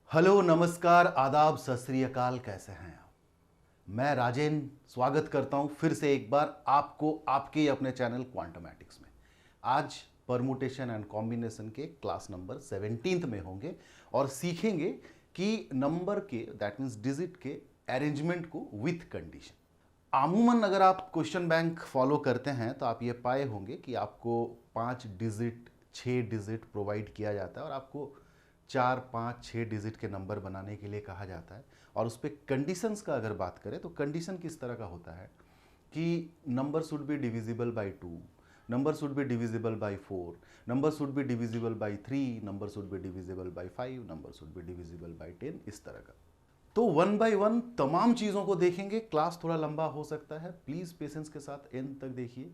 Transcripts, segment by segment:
Hello, नमस्कार, आदाब, सत श्री अकाल। कैसे हैं आप? मैं राजेन स्वागत करता हूं फिर से एक बार आपको आपके अपने चैनल क्वांटमेटिक्स में। आज परमुटेशन एंड कॉम्बिनेशन के क्लास नंबर 17 में होंगे और सीखेंगे कि नंबर के दैट मीन्स डिजिट के अरेंजमेंट को विथ कंडीशन। अमूमन अगर आप क्वेश्चन बैंक फॉलो करते हैं तो आप ये पाए होंगे कि आपको 5 डिजिट 6 डिजिट प्रोवाइड किया जाता है और आपको 4 5 6 डिजिट के नंबर बनाने के लिए कहा जाता है। और उस पर कंडीशंस का अगर बात करें तो कंडीशन किस तरह का होता है कि number should be divisible by 2, number should be divisible by 4, number should be divisible by 3, number should be divisible by 5, number should be divisible by 10, इस तरह का। तो वन बाय वन तमाम चीज़ों को देखेंगे। क्लास थोड़ा लंबा हो सकता है, प्लीज़ पेशेंस के साथ एंड तक देखिए,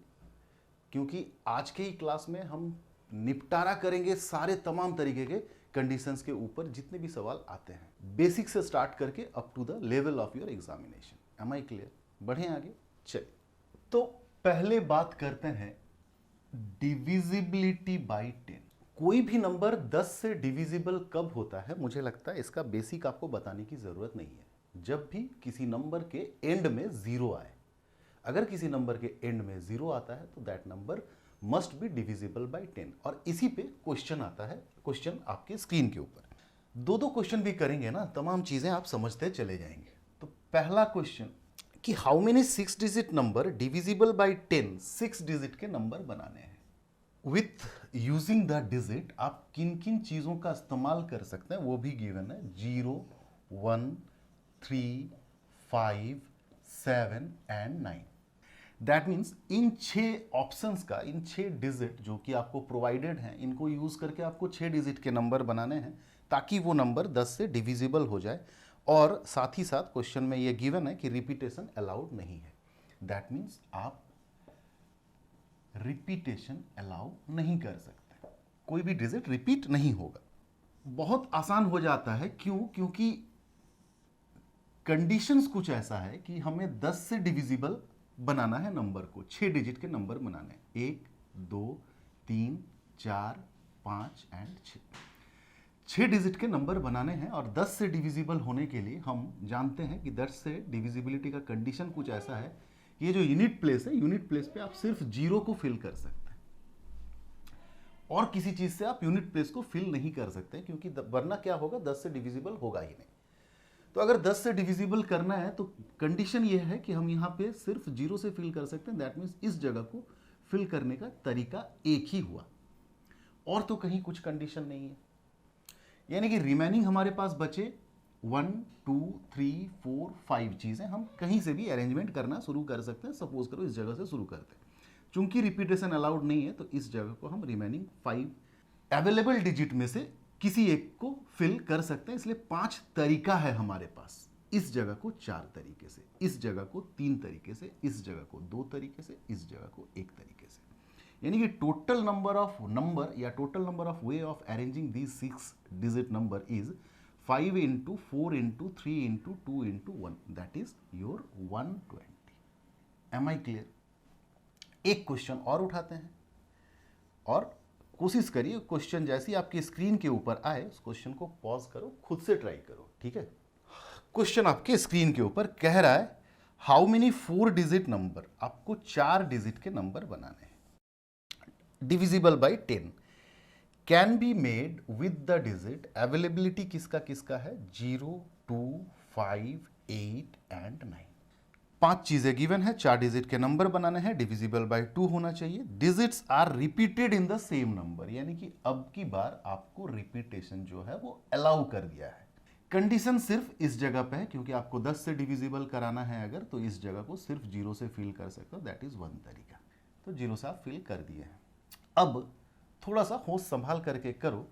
क्योंकि आज के ही क्लास में हम निपटारा करेंगे सारे तमाम तरीके के कंडीशंस के ऊपर जितने भी सवाल आते हैं, बेसिक से स्टार्ट करके up to the level of your examination. Am I clear? बढ़े आगे, चलिए। तो पहले बात करते हैं डिविजिबिलिटी बाई 10। कोई भी नंबर 10 से डिविजिबल कब होता है, मुझे लगता है इसका बेसिक आपको बताने की जरूरत नहीं है। जब भी किसी नंबर के एंड में जीरो आए, अगर किसी नंबर के एंड में जीरो आता है तो that number must be divisible by 10। और इसी पे क्वेश्चन आता है, क्वेश्चन आपके स्क्रीन के ऊपर। दो दो क्वेश्चन भी करेंगे ना, तमाम चीजें आप समझते चले जाएंगे। तो पहला क्वेश्चन कि how many 6 digit number divisible by 10, 6 digit के नंबर बनाने हैं। विथ यूजिंग द डिजिट आप किन किन चीजों का इस्तेमाल कर सकते हैं वो भी गिवन है। 0 1 3 5 7 and 9। That means in 6 options का, इन 6 डिजिट जो कि आपको प्रोवाइडेड हैं, इनको यूज करके आपको 6 डिजिट के नंबर बनाने हैं ताकि वो नंबर 10 से डिविजिबल हो जाए। और साथ ही साथ क्वेश्चन में ये गिवन है कि रिपीटेशन अलाउड नहीं है। दैट मीन्स आप रिपीटेशन अलाउ नहीं कर सकते, कोई भी डिजिट रिपीट नहीं होगा। बहुत आसान हो जाता है, क्यों? क्योंकि कंडीशंस कुछ ऐसा है कि हमें 10 से डिविजिबल बनाना है नंबर को, 6 डिजिट के नंबर बनाने हैं। 1 2 3 4 5 एंड 6 डिजिट के नंबर बनाने हैं। और 10 से डिविजिबल होने के लिए हम जानते हैं कि 10 से डिविजिबिलिटी का कंडीशन कुछ ऐसा है कि ये जो यूनिट प्लेस है, यूनिट प्लेस पे आप सिर्फ जीरो को फिल कर सकते हैं और किसी चीज से आप यूनिट प्लेस को फिल नहीं कर सकते, क्योंकि वरना क्या होगा, 10 से डिविजिबल होगा ही नहीं। तो अगर 10 से डिविजिबल करना है तो कंडीशन ये है कि हम यहाँ पे सिर्फ जीरो से फिल कर सकते हैं। दैट मीन्स इस जगह को फिल करने का तरीका एक ही हुआ, और तो कहीं कुछ कंडीशन नहीं है। यानी कि रिमेनिंग हमारे पास बचे 1 2 3 4 5 चीजें, हम कहीं से भी अरेंजमेंट करना शुरू कर सकते हैं। सपोज करो इस जगह से शुरू करते हैं, चूंकि रिपीटेशन अलाउड नहीं है तो इस जगह को हम रिमेनिंग 5 अवेलेबल डिजिट में से किसी एक को फिल कर सकते हैं। इसलिए 5 तरीका है हमारे पास। इस जगह को 4 तरीके से, इस जगह को 3 tariके से, इस जगह को 2 तरीके से, इस जगह को 1 तरीके से। यानी कि टोटल नंबर ऑफ नंबर या total number of way of arranging these 6 digit number is 5 into 4 into 3 into 2 into 1, that is your 120। Am I clear? एक क्वेश्चन और उठाते हैं और कोशिश करिए क्वेश्चन जैसी आपकी स्क्रीन के ऊपर आए उस क्वेश्चन को पॉज करो, खुद से ट्राई करो, ठीक है? क्वेश्चन आपके स्क्रीन के ऊपर कह रहा है हाउ मेनी 4 डिजिट नंबर, आपको 4 डिजिट के नंबर बनाने हैं divisible by 10 can be made with the digit. Availability किसका किसका है? 0 2 5 8 एंड 9। 5 चीजें गिवन है, 4 डिजिट के नंबर बनाने हैं, डिविजिबल बाय 2 होना चाहिए। Digits are repeated in the same number, यानी कि अब की बार आपको रिपीटेशन जो है वो अलाउ कर दिया है। कंडीशन सिर्फ इस जगह पे है, क्योंकि आपको 10 से डिविजिबल कराना है अगर, तो इस जगह को सिर्फ 0 से फिल कर सकते हो, दैट इज 1 तरीका। तो 0 से आप फिल कर दिए हैं। अब थोड़ा सा होश संभाल करके करो,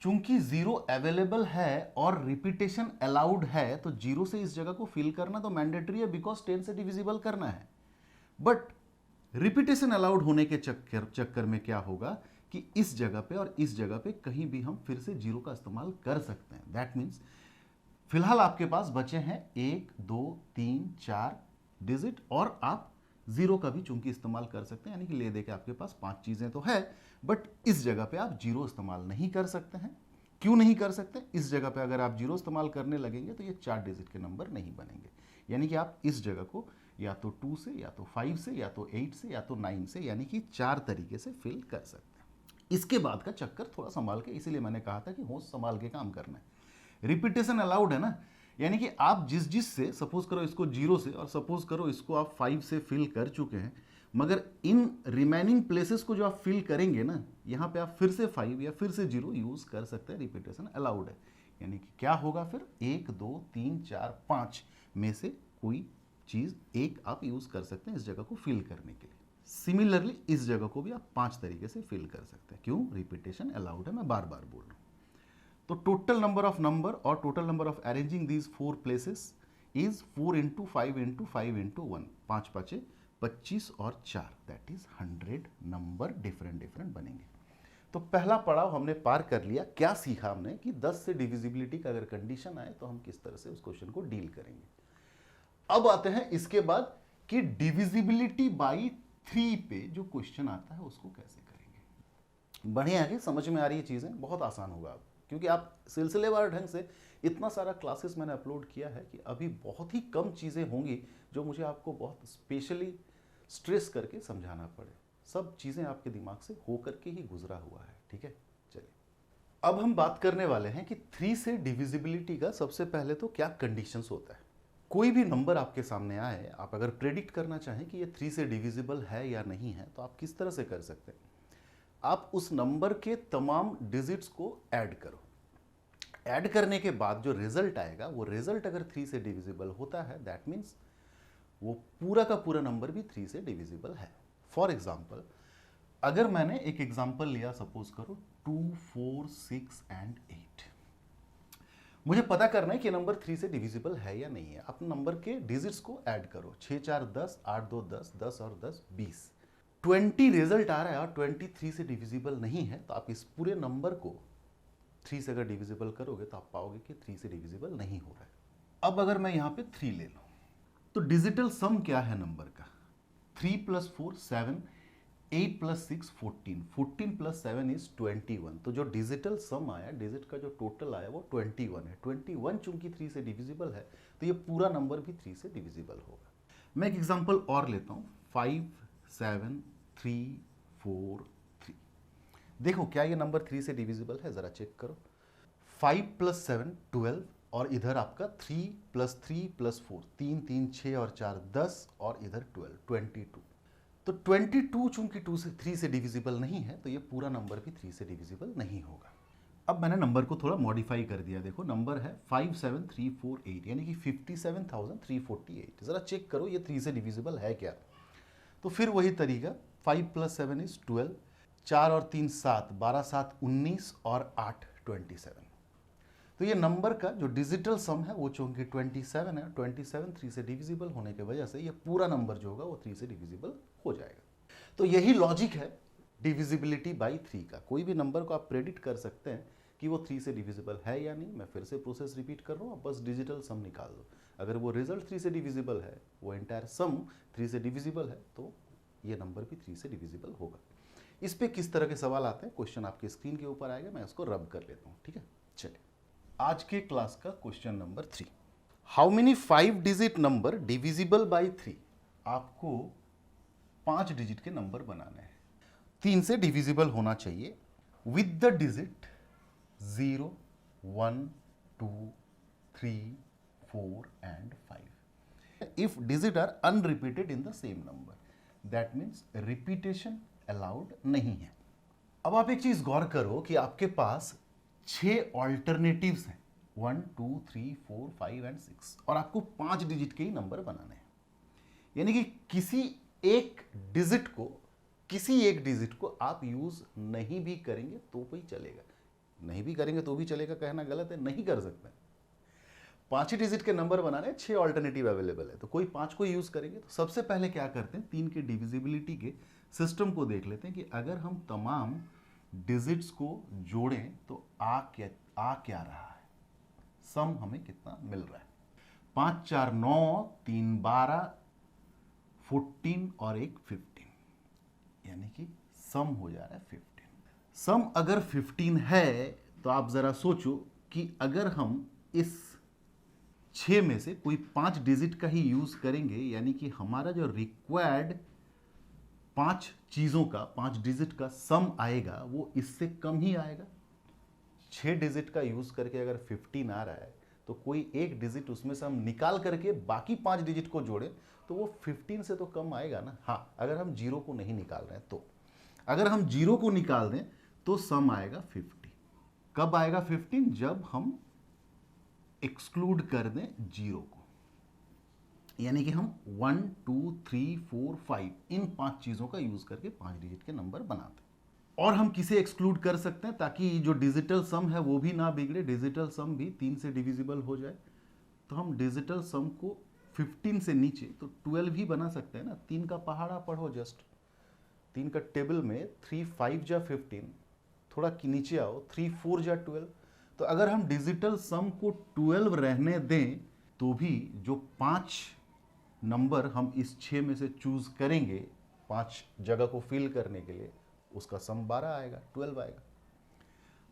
चूंकि 0 अवेलेबल है और रिपीटेशन अलाउड है तो 0 से इस जगह को फिल करना तो मैंडेटरी है, बिकॉज 10 से डिविजिबल करना है। बट रिपीटेशन अलाउड होने के चक्कर में क्या होगा कि इस जगह पे और इस जगह पे कहीं भी हम फिर से 0 का इस्तेमाल कर सकते हैं। दैट मीन्स फिलहाल आपके पास बचे हैं 1 2 3 4 डिजिट, और आप 0 का भी चूंकि इस्तेमाल कर सकते हैं, यानी कि ले दे के आपके पास 5 चीजें तो है, बट इस जगह पे आप 0 इस्तेमाल नहीं कर सकते हैं। क्यों नहीं कर सकते? इस जगह पे अगर आप जीरो इस्तेमाल करने लगेंगे तो ये 4 डिजिट के नंबर नहीं बनेंगे। यानी कि आप इस जगह को या तो 2 से, या तो 5 से, या तो 8 से, या तो 9 से, यानी कि 4 तरीके से फिल कर सकते हैं। इसके बाद का चक्कर थोड़ा संभाल के, इसीलिए मैंने कहा था कि होश संभाल के काम करना है। रिपीटेशन अलाउड है ना, यानी कि आप जिस जिस से, सपोज करो इसको 0 से और सपोज करो इसको आप 5 से फिल कर चुके हैं, मगर इन रिमेनिंग प्लेसेस को जो आप फिल करेंगे ना, यहाँ पे आप फिर से 5 या फिर से 0 यूज कर सकते हैं। रिपीटेशन अलाउड है। यानी कि क्या होगा फिर, 1 2 3 4 5 में से कोई चीज एक आप यूज कर सकते हैं इस जगह को फिल करने के लिए। सिमिलरली इस जगह को भी आप 5 तरीके से फिल कर सकते हैं। क्यों? रिपीटेशन अलाउड है, मैं बार बार बोल रहा हूं। तो टोटल नंबर ऑफ नंबर और total number of arranging these 4 places is 4 into 5 into 5 into 1, 5 5 25 और 4, that is 100 number different different बनेंगे। तो पहला पड़ाव हमने पार कर लिया। क्या सीखा हमने कि 10 से डिविजिबिलिटी का अगर कंडीशन आए तो हम किस तरह से उस क्वेश्चन को डील करेंगे। अब आते हैं इसके बाद कि डिविजिबिलिटी बाई 3 पे जो क्वेश्चन आता है उसको कैसे करेंगे। बढ़िया है कि समझ में आ रही है चीजें, बहुत आसान होगा अब, क्योंकि आप सिलसिलेवार ढंग से इतना सारा क्लासेस मैंने अपलोड किया है कि अभी बहुत ही कम चीज़ें होंगी जो मुझे आपको बहुत स्पेशली स्ट्रेस करके समझाना पड़े। सब चीज़ें आपके दिमाग से हो करके ही गुजरा हुआ है। ठीक है, चलिए अब हम बात करने वाले हैं कि 3 से डिविजिबिलिटी का सबसे पहले तो क्या कंडीशंस होता है। कोई भी नंबर आपके सामने आए, आप अगर प्रेडिक्ट करना चाहें कि ये 3 से डिविजिबल है या नहीं है, तो आप किस तरह से कर सकते हैं। आप उस नंबर के तमाम डिजिट्स को ऐड करो। ऐड करने के बाद जो रिजल्ट आएगा, वो रिजल्ट अगर 3 से डिविजिबल होता है, दैट मीन्स वो पूरा का पूरा नंबर भी 3 से डिविजिबल है। फॉर एग्जाम्पल, अगर मैंने एक एग्जाम्पल लिया, सपोज करो 2 4 6 एंड 8, मुझे पता करना है कि नंबर 3 से डिविजिबल है या नहीं है। आप नंबर के डिजिट्स को ऐड करो, 6 4 10, 8 2 10, 10 और 10 20, 20 रिजल्ट आ रहा है और 23 से डिविजिबल नहीं है, तो आप इस पूरे नंबर को 3 से अगर डिविजिबल करोगे तो आप पाओगे कि 3 से डिविजिबल नहीं हो रहा है। अब अगर मैं यहां पे 3 ले लूं, तो डिजिटल सम क्या है नंबर का, 3 + 4 7, 8 + 6 14, 14 + 7 इज 21। तो जो डिजिटल सम आया, डिजिट का जो टोटल आया वो 21 है। 21 चूंकि 3 से डिविजिबल है, तो ये पूरा नंबर भी 3 से डिविजिबल होगा। मैं एक एग्जांपल और लेता हूं, 5 7 3 4 3। देखो क्या ये नंबर 3 से डिविजिबल है, जरा चेक करो। 5 + 7 12, और इधर आपका 3 + 3 + 4, 3 3 6 और 4 10, और इधर 12 22। तो 22 चूंकि 3 से डिविजिबल नहीं है, तो ये पूरा नंबर भी 3 से डिविजिबल नहीं होगा। अब मैंने नंबर को थोड़ा मॉडिफाई कर दिया। देखो नंबर है 57348, यानी कि 57,348। जरा चेक करो ये 3 से डिविजिबल है क्या। तो फिर वही तरीका, 5 + 7 इज 12, 4 और 3 7, 12 7 19 और 8 27। तो ये नंबर का जो डिजिटल सम है वो चूंकि 27 है, 27 3 से डिविजिबल होने की वजह से ये पूरा नंबर जो होगा वो 3 से डिविजिबल हो जाएगा। तो यही लॉजिक है डिविजिबिलिटी बाई 3 का। कोई भी नंबर को आप प्रेडिक्ट कर सकते हैं कि वो 3 से डिविजिबल है या नहीं। मैं फिर से प्रोसेस रिपीट कर रहा हूँ, बस डिजिटल सम निकाल दो। अगर वो रिजल्ट 3 से डिविजिबल है, वो एंटायर सम 3 से डिविजिबल है, तो ये नंबर भी 3 से डिविजिबल होगा। इस पे किस तरह के सवाल आते हैं, क्वेश्चन आपके स्क्रीन के ऊपर आएगा, मैं उसको रब कर लेता हूँ। ठीक है, चलिए आज के क्लास का question number 3, how many 5 digit number divisible by 3। आपको 5 डिजिट के नंबर बनाने हैं, 3 से डिविजिबल होना चाहिए, with the digit 0 1 2 3 4 and 5। If digit are unrepeated in the same number, that means repetition allowed नहीं है। अब आप एक चीज गौर करो कि आपके पास 6 ऑल्टरनेटिव्स हैं, 1 2 3 4 5 एंड 6, और आपको 5 डिजिट के ही नंबर बनाने हैं। यानी कि किसी एक डिजिट को आप यूज नहीं भी करेंगे तो भी चलेगा। नहीं भी करेंगे तो भी चलेगा कहना गलत है, नहीं कर सकते। 5 ही डिजिट के नंबर बनाने, 6 ऑल्टरनेटिव अवेलेबल है, तो कोई 5 को यूज करेंगे। तो सबसे पहले क्या करते हैं, 3 के डिविजिबिलिटी के सिस्टम को देख लेते हैं कि अगर हम तमाम डिजिट्स को जोड़ें तो आ क्या रहा है, सम हमें कितना मिल रहा है। 5 4 9, 3 12, 14 और 1 15, यानी कि सम हो जा रहा है 15। सम अगर 15 है तो आप ज़रा सोचो कि अगर हम इस 6 में से कोई 5 डिजिट का ही यूज़ करेंगे, यानी कि हमारा जो रिक्वायर्ड 5 चीज़ों का 5 डिजिट का सम आएगा वो इससे कम ही आएगा। 6 डिजिट का यूज़ करके अगर 15 आ रहा है तो कोई एक डिजिट उसमें से हम निकाल करके बाकी 5 डिजिट को जोड़ें तो वो 15 से तो कम आएगा ना। हाँ, अगर हम जीरो को नहीं निकाल रहे हैं तो। अगर हम जीरो को निकाल दें तो सम आएगा 50। कब आएगा 15? जब हम एक्सक्लूड कर दें जीरो को, यानी कि हम 1 2 3 4 5 इन 5 चीज़ों का यूज़ करके 5 डिजिट के नंबर बनाते हैं। और हम किसे एक्सक्लूड कर सकते हैं ताकि जो डिजिटल सम है वो भी ना बिगड़े, डिजिटल सम भी 3 से डिविजिबल हो जाए। तो हम डिजिटल सम को 15 से नीचे तो 12 ही बना सकते हैं ना। 3 का पहाड़ा पढ़ो, जस्ट 3 का टेबल में 3 5 जा 15, थोड़ा नीचे आओ 3 4 जा 12। तो अगर हम डिजिटल सम को 12 रहने दें तो भी जो 5 नंबर हम इस 6 में से चूज करेंगे 5 जगह को फिल करने के लिए, उसका सम 12 आएगा, 12 आएगा।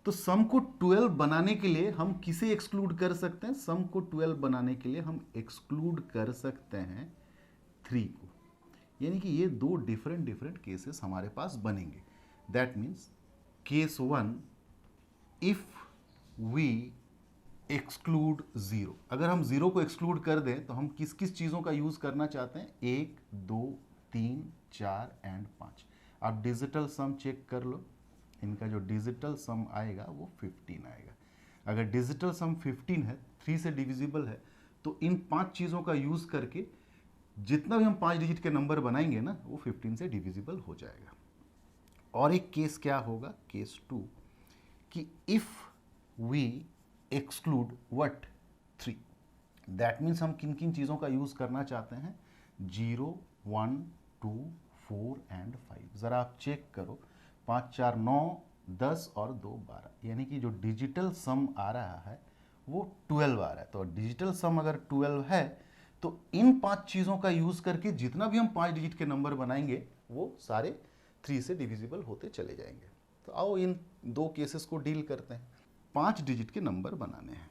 तो सम को 12 बनाने के लिए हम किसे एक्सक्लूड कर सकते हैं? सम को 12 बनाने के लिए हम एक्सक्लूड कर सकते हैं 3 को, यानी कि ये दो डिफरेंट केसेस हमारे पास बनेंगे। That means case 1, if we exclude 0, अगर हम 0 को एक्सक्लूड कर दें तो हम किस किस चीज़ों का यूज़ करना चाहते हैं? 1 2 3 4 एंड 5। आप डिजिटल सम चेक कर लो, इनका जो डिजिटल सम आएगा वो 15 आएगा। अगर डिजिटल सम 15 है, 3 से डिविजिबल है, तो इन 5 चीज़ों का यूज़ करके जितना भी हम 5 डिजिट के नंबर बनाएंगे ना वो 15 से डिविजिबल हो जाएगा। और एक केस क्या होगा? केस 2, कि if we exclude what? 3। That means हम किन किन चीज़ों का यूज़ करना चाहते हैं? 0 1 2 4 एंड 5। ज़रा आप चेक करो, 5 4 9 10 और 2 12, यानी कि जो डिजिटल सम आ रहा है वो 12 आ रहा है। तो डिजिटल सम अगर 12 है तो इन 5 चीज़ों का यूज़ करके जितना भी हम 5 डिजिट के नंबर बनाएंगे वो सारे 3 से डिविजिबल होते चले जाएंगे। तो आओ इन दो केसेस को डील करते हैं। 5 डिजिट के नंबर बनाने हैं,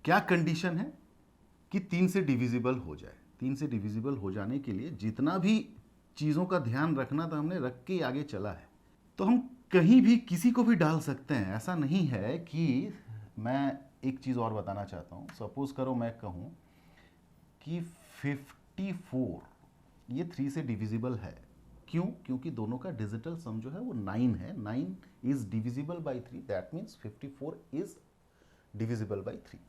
क्या कंडीशन है? कि 3 से डिविजिबल हो जाए। 3 से डिविजिबल हो जाने के लिए जितना भी चीज़ों का ध्यान रखना था हमने रख के आगे चला है। तो हम कहीं भी किसी को भी डाल सकते हैं, ऐसा नहीं है कि मैं एक चीज़ और बताना चाहता हूँ। सपोज करो मैं कहूँ कि 54 ये 3 से डिविजिबल है। क्यों? क्योंकि दोनों का डिजिटल सम जो है वो 9 है। 9 is divisible by 3, that means 54 is divisible by 3।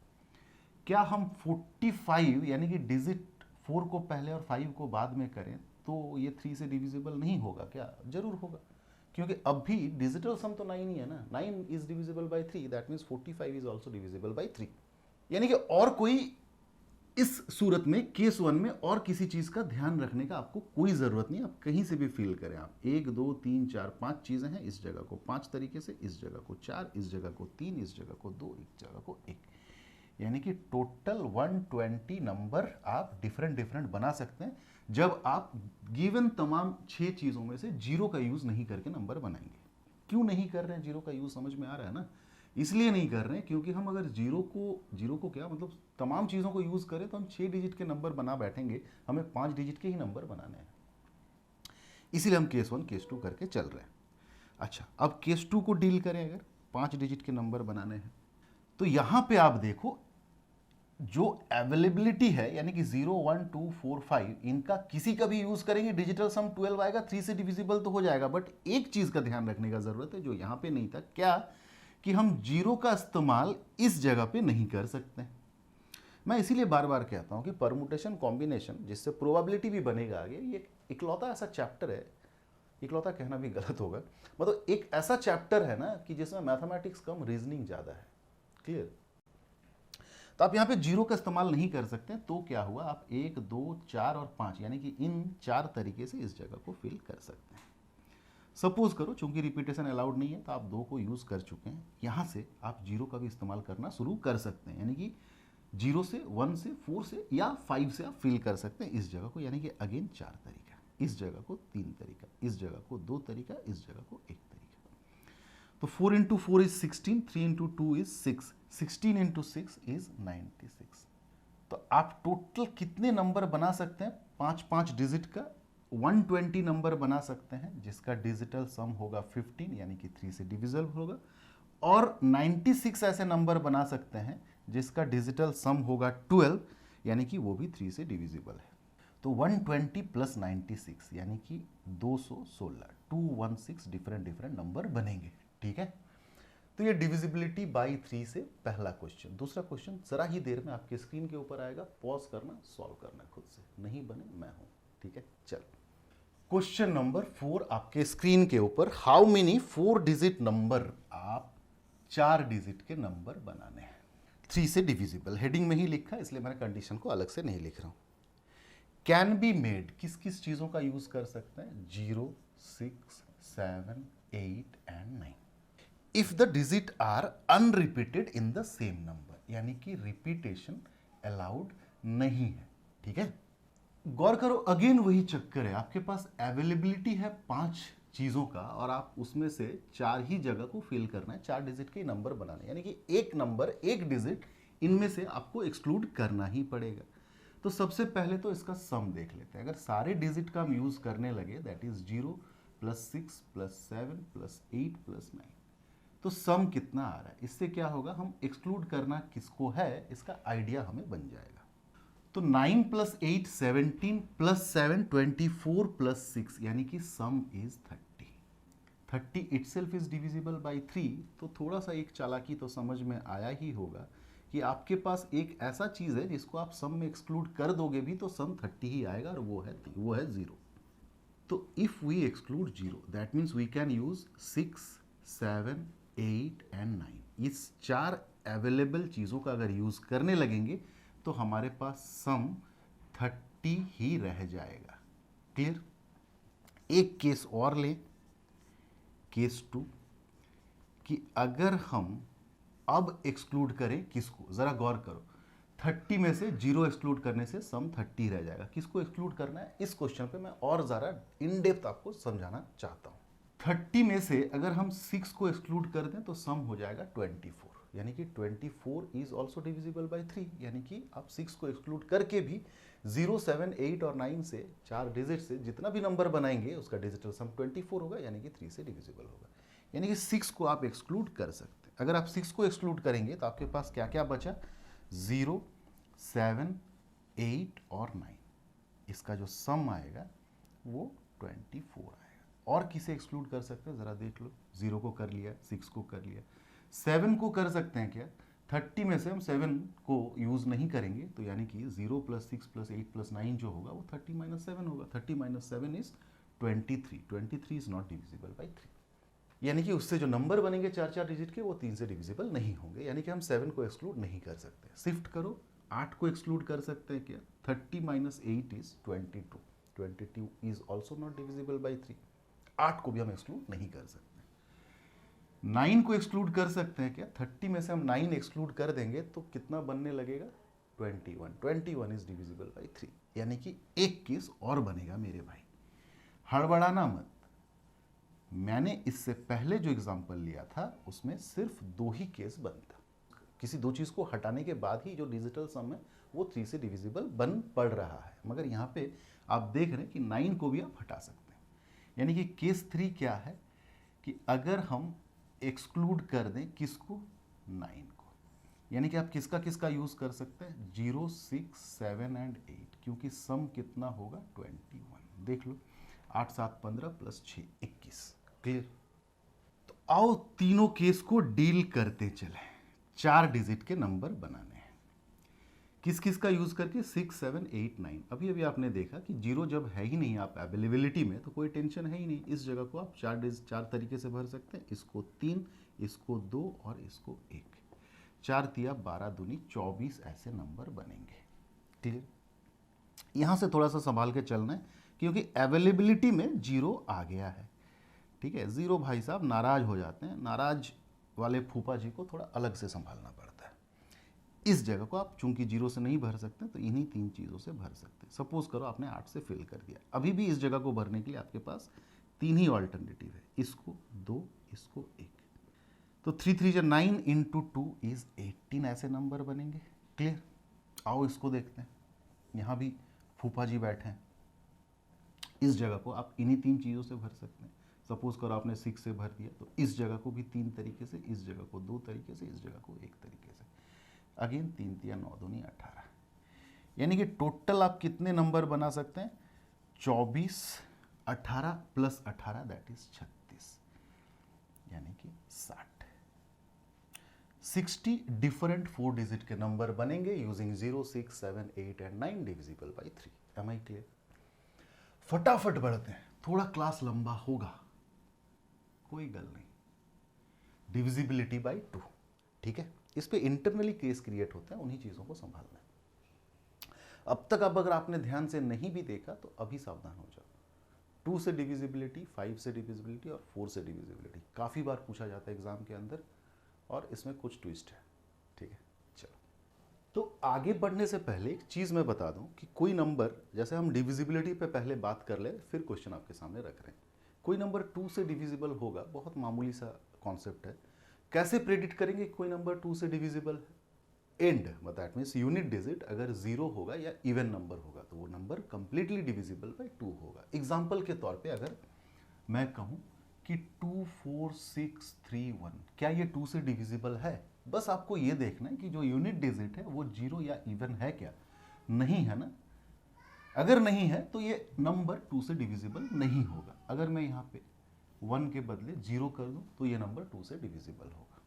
क्या हम 45 यानी कि डिजिट 4 को पहले और 5 को बाद में करें तो ये 3 से डिविजिबल नहीं होगा क्या? जरूर होगा, क्योंकि अब भी डिजिटल सम तो 9 ही है ना। 9 is divisible by 3, that means 45 is also divisible by 3। यानी कि और कोई इस सूरत में केस 1 में और किसी चीज़ का ध्यान रखने का आपको कोई ज़रूरत नहीं। आप कहीं से भी फील करें, आप 1 2 3 4 5 चीज़ें हैं, इस जगह को 5 तरीके से, इस जगह को 4, इस जगह को 3, इस जगह को 2, इस जगह को 1, यानी कि टोटल 120 नंबर आप डिफरेंट बना सकते हैं जब आप गिवन तमाम 6 चीज़ों में से जीरो का यूज़ नहीं करके नंबर बनाएंगे। क्यों नहीं कर रहे हैं जीरो का यूज़? समझ में आ रहा है ना? इसलिए नहीं कर रहे हैं क्योंकि हम अगर जीरो को क्या मतलब तमाम चीज़ों को यूज़ करें तो हम 6 डिजिट के नंबर बना बैठेंगे, हमें 5 डिजिट के ही नंबर बनाने हैं। इसीलिए हम केस 1 केस 2 करके चल रहे हैं। अच्छा, अब केस 2 को डील करें। अगर 5 डिजिट के नंबर बनाने हैं तो यहां पे आप देखो जो अवेलेबिलिटी है, यानी कि 0 1 2 4 5 इनका किसी का भी यूज करेंगे डिजिटल सम 12 आएगा, 3 से डिविजिबल तो हो जाएगा। बट एक चीज का ध्यान रखने का जरूरत है जो यहां पे नहीं था, क्या? कि हम जीरो का इस्तेमाल इस जगह पे नहीं कर सकते। मैं इसीलिए बार बार कहता हूं कि परमुटेशन कॉम्बिनेशन जिससे प्रोबेबिलिटी भी बनेगा आगे, ये इकलौता ऐसा चैप्टर है, इकलौता कहना भी गलत होगा, मतलब एक ऐसा चैप्टर है ना कि जिसमें मैथमेटिक्स कम रीजनिंग ज़्यादा है। क्लियर? तो आप यहाँ पे जीरो का इस्तेमाल नहीं कर सकते, तो क्या हुआ? आप 1 2 4 और 5 यानी कि इन 4 तरीके से इस जगह को फिल कर सकते हैं। सपोज करो चूंकि रिपीटेशन अलाउड नहीं है तो आप 2 को यूज़ कर चुके हैं, यहाँ से आप जीरो का भी इस्तेमाल करना शुरू कर सकते हैं, यानी कि 0 से 1 से 4 से या 5 से आप फिल कर सकते हैं इस जगह को, यानी कि अगेन 4 तरीका, इस जगह को 3 तरीका, इस जगह को 2 तरीका, इस जगह को 1 तरीका। तो 4 into 4 is 16, 3 into 2 is 6, 16 into 6 is 96। तो आप टोटल कितने नंबर बना सकते हैं? 5 डिजिट का 120 नंबर बना सकते हैं, जिसका डिजिटल सम होगा 15 यानी कि 3 से डिविजिबल होगा, और 96 ऐसे नंबर बना सकते हैं जिसका डिजिटल सम होगा 12 यानी कि वो भी 3 से डिविजिबल है। तो 120 प्लस 96 यानी कि 216, 216 डिफरेंट नंबर बनेंगे। ठीक है, तो ये डिविजिबिलिटी बाई 3 से पहला क्वेश्चन। दूसरा क्वेश्चन जरा ही देर में आपके स्क्रीन के ऊपर आएगा, पॉज करना, सॉल्व करना खुद से, नहीं बने मैं हूं। ठीक है, चल क्वेश्चन नंबर 4 आपके स्क्रीन के ऊपर। हाउ मेनी 4 डिजिट नंबर, आप 4 डिजिट के नंबर बनाने हैं 3 से डिविजिबल। हेडिंग में ही लिखा इसलिए मैंने कंडीशन को अलग से नहीं लिख रहा हूं। कैन बी मेड, किस किस चीजों का यूज कर सकते हैं? 0, 6, 7, 8 and 9। If the digit are unrepeated in the same number, यानी कि रिपीटेशन अलाउड नहीं है। ठीक है, गौर करो, अगेन वही चक्कर है, आपके पास अवेलेबिलिटी है 5 चीजों का और आप उसमें से 4 ही जगह को फिल करना है, 4 डिजिट के नंबर बनाने, यानी कि एक नंबर, एक डिजिट इनमें से आपको एक्सक्लूड करना ही पड़ेगा। तो सबसे पहले तो इसका सम देख लेते हैं। अगर सारे डिजिट का हम यूज करने लगे, that is 0 plus 6 plus 7 plus 8 plus 9, तो सम कितना आ रहा है? इससे क्या होगा, हम एक्सक्लूड करना किसको है इसका आइडिया हमें बन जाएगा। तो 9 प्लस 8 17 प्लस 7 24 प्लस 6 यानी कि सम is 30। 30 itself is divisible by 3। तो थोड़ा सा एक चालाकी तो समझ में आया ही होगा कि आपके पास एक ऐसा चीज है जिसको आप सम में एक्सक्लूड कर दोगे भी तो सम 30 ही आएगा, और वो है 0। तो if we exclude 0 that means we can use 6, 7, 8 and 9। इस 4 अवेलेबल चीज़ों का अगर यूज़ करने लगेंगे तो हमारे पास सम 30 ही रह जाएगा। क्लियर? एक केस और ले, केस 2, कि अगर हम अब एक्सक्लूड करें किसको, ज़रा गौर करो, 30 में से 0 एक्सक्लूड करने से सम 30 रह जाएगा। किसको एक्सक्लूड करना है, इस क्वेश्चन पे मैं और ज़रा इन डेप्थ आपको समझाना चाहता हूँ। 30 में से अगर हम 6 को एक्सक्लूड कर दें तो सम हो जाएगा 24, यानी कि 24 इज ऑल्सो डिविजिबल बाई 3, यानी कि आप 6 को एक्सक्लूड करके भी 0, 7, 8 और 9 से 4 डिजिट से जितना भी नंबर बनाएंगे उसका डिजिटल सम 24 होगा, यानी कि 3 से डिविजिबल होगा। यानी कि 6 को आप एक्सक्लूड कर सकते हैं। अगर आप 6 को एक्सक्लूड करेंगे तो आपके पास क्या क्या बचा? 0, 7, 8 और 9, इसका जो सम आएगा वो 24 आएगा। और किसे एक्सक्लूड कर सकते हैं, जरा देख लो। 0 को कर लिया, 6 को कर लिया, 7 को कर सकते हैं क्या? 30 में से हम 7 को यूज नहीं करेंगे, तो यानी कि 0 प्लस 6 प्लस 8 प्लस 9 जो होगा वो 30 माइनस 7 होगा। 30 minus 7 is 23। 23 is not divisible by 3, यानी कि उससे जो नंबर बनेंगे 4 डिजिट के वो 3 से डिविजिबल नहीं होंगे, यानी कि हम 7 को एक्सक्लूड नहीं कर सकते। शिफ्ट करो, 8 को एक्सक्लूड कर सकते हैं क्या? 30 minus 8 is 22। 22 is also not divisible by 3, 8 को भी हम एक्सक्लूड नहीं कर सकते। 9 को एक्सक्लूड कर सकते हैं क्या? 30 में से हम 9 एक्सक्लूड कर देंगे तो कितना बनने लगेगा? 21। 21 इज डिविजिबल बाई 3, यानी कि एक केस और बनेगा मेरे भाई। हड़बड़ाना मत, मैंने इससे पहले जो एग्जांपल लिया था उसमें सिर्फ 2 ही केस बनता, किसी 2 चीज को हटाने के बाद ही जो डिजिटल सम है वो 3 से डिविजिबल बन पड़ रहा है। मगर यहाँ पे आप देख रहे हैं कि 9 को भी आप हटा सकते हैं, यानी कि केस 3 क्या है कि अगर हम एक्सक्लूड कर दें किसको? 9 को, यानी कि आप किसका किसका यूज कर सकते हैं? 0, 6, 7 एंड 8, क्योंकि सम कितना होगा? 21। देख लो, 8, 7, 15 प्लस 6 21। क्लियर? तो आओ तीनों केस को डील करते चले। 4 डिजिट के नंबर बनाने हैं, किस किस का यूज करके? 6, 7, 8, 9। अभी अभी आपने देखा कि 0 जब है ही नहीं आप अवेलेबिलिटी में तो कोई टेंशन है ही नहीं, इस जगह को आप 4 तरीके से भर सकते हैं। इसको 3, इसको 2 और इसको 1। 4 तिया 12 दूनी 24 ऐसे नंबर बनेंगे। क्लियर? यहां से थोड़ा सा संभाल के चलना है क्योंकि अवेलेबिलिटी में 0 आ गया है। ठीक है, 0 भाई साहब नाराज हो जाते हैं, नाराज वाले फूफा जी को थोड़ा अलग से संभालना पड़ता है। इस जगह को आप चूंकि 0 से नहीं भर सकते तो इन्हीं 3 चीज़ों से भर सकते हैं। सपोज करो आपने 8 से फिल कर दिया, अभी भी इस जगह को भरने के लिए आपके पास 3 ही ऑल्टरनेटिव है, इसको 2, इसको 1। तो 3 3 जा 9 इंटू 2 इज 18 ऐसे नंबर बनेंगे। क्लियर? आओ इसको देखते हैं। यहाँ भी फूफा जी बैठे हैं। इस जगह को आप इन्हीं 3 चीज़ों से भर सकते हैं। सपोज करो आपने 6 से भर दिया, तो इस जगह को भी 3 तरीके से, इस जगह को 2 तरीके से, इस जगह को 1 तरीके से। अगेन 3 3 9 2 18, यानी कि टोटल आप कितने नंबर बना सकते हैं? 24, 18 प्लस 18 दैट इज 36, यानी कि 60। 60 डिफरेंट 4 डिजिट के नंबर बनेंगे using 0, 6, 7, 8 and 9 divisible by 3। Am I clear? फटाफट बढ़ते हैं, थोड़ा क्लास लंबा होगा, कोई गल नहीं। डिविजिबिलिटी बाई 2, ठीक है? इस पे इंटरनली केस क्रिएट होता है, उन्हीं चीजों को संभालना है। अब तक अब अगर आपने ध्यान से नहीं भी देखा तो अभी सावधान हो जाओ। 2 से डिविजिबिलिटी, 5 से डिविजिबिलिटी और 4 से डिविजिबिलिटी काफी बार पूछा जाता है एग्जाम के अंदर, और इसमें कुछ ट्विस्ट है, ठीक है? चलो, तो आगे बढ़ने से पहले एक चीज मैं बता दूं कि कोई नंबर, जैसे हम डिविजिबिलिटी पे पहले बात कर ले, फिर क्वेश्चन आपके सामने रख रहे हैं। कोई नंबर 2 से डिविजिबल होगा, बहुत मामूली सा कॉन्सेप्ट है। कैसे प्रेडिक्ट करेंगे कोई नंबर 2 से डिविजिबल है? And that means unit digit अगर 0 होगा या इवन नंबर होगा तो वो नंबर कंप्लीटली डिविजिबल बाय 2 होगा। एग्जाम्पल के तौर पे अगर मैं कहूं कि 2 4 6 3 1, क्या ये 2 से डिविजिबल है? बस आपको ये देखना है कि जो यूनिट डिजिट है वो 0 या इवन है क्या? नहीं है ना? अगर नहीं है तो ये नंबर 2 से डिविजिबल नहीं होगा। अगर मैं यहाँ पे 1 के बदले 0 कर दूं तो ये नंबर 2 से डिविजिबल होगा।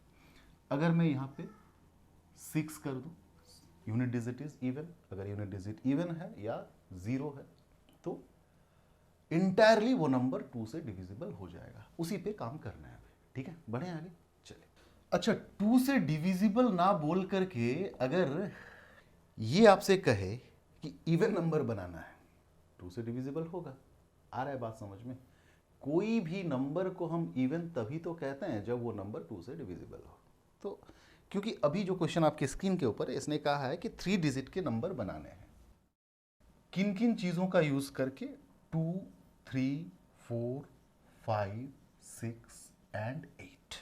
अगर मैं यहाँ पे 6 कर दूं, यूनिट डिजिट इज इवन, अगर यूनिट डिजिट इवन है या 0 है तो इंटायरली वो नंबर 2 से डिविजिबल हो जाएगा। उसी पे काम करना है अभी, ठीक है? बढ़े आगे, चले। अच्छा, 2 से डिविजिबल ना बोल करके अगर ये आपसे कहे कि इवन नंबर बनाना है, 2 से डिविजिबल होगा। आ रहा है बात समझ में? कोई भी नंबर को हम इवन तभी तो कहते हैं जब वो नंबर 2 से डिविजिबल हो। तो क्योंकि अभी जो क्वेश्चन आपकी स्क्रीन के ऊपर है, इसने कहा है कि 3 डिजिट के नंबर बनाने हैं। किन किन चीजों का यूज करके? 2, 3, 4, 5, 6 and 8।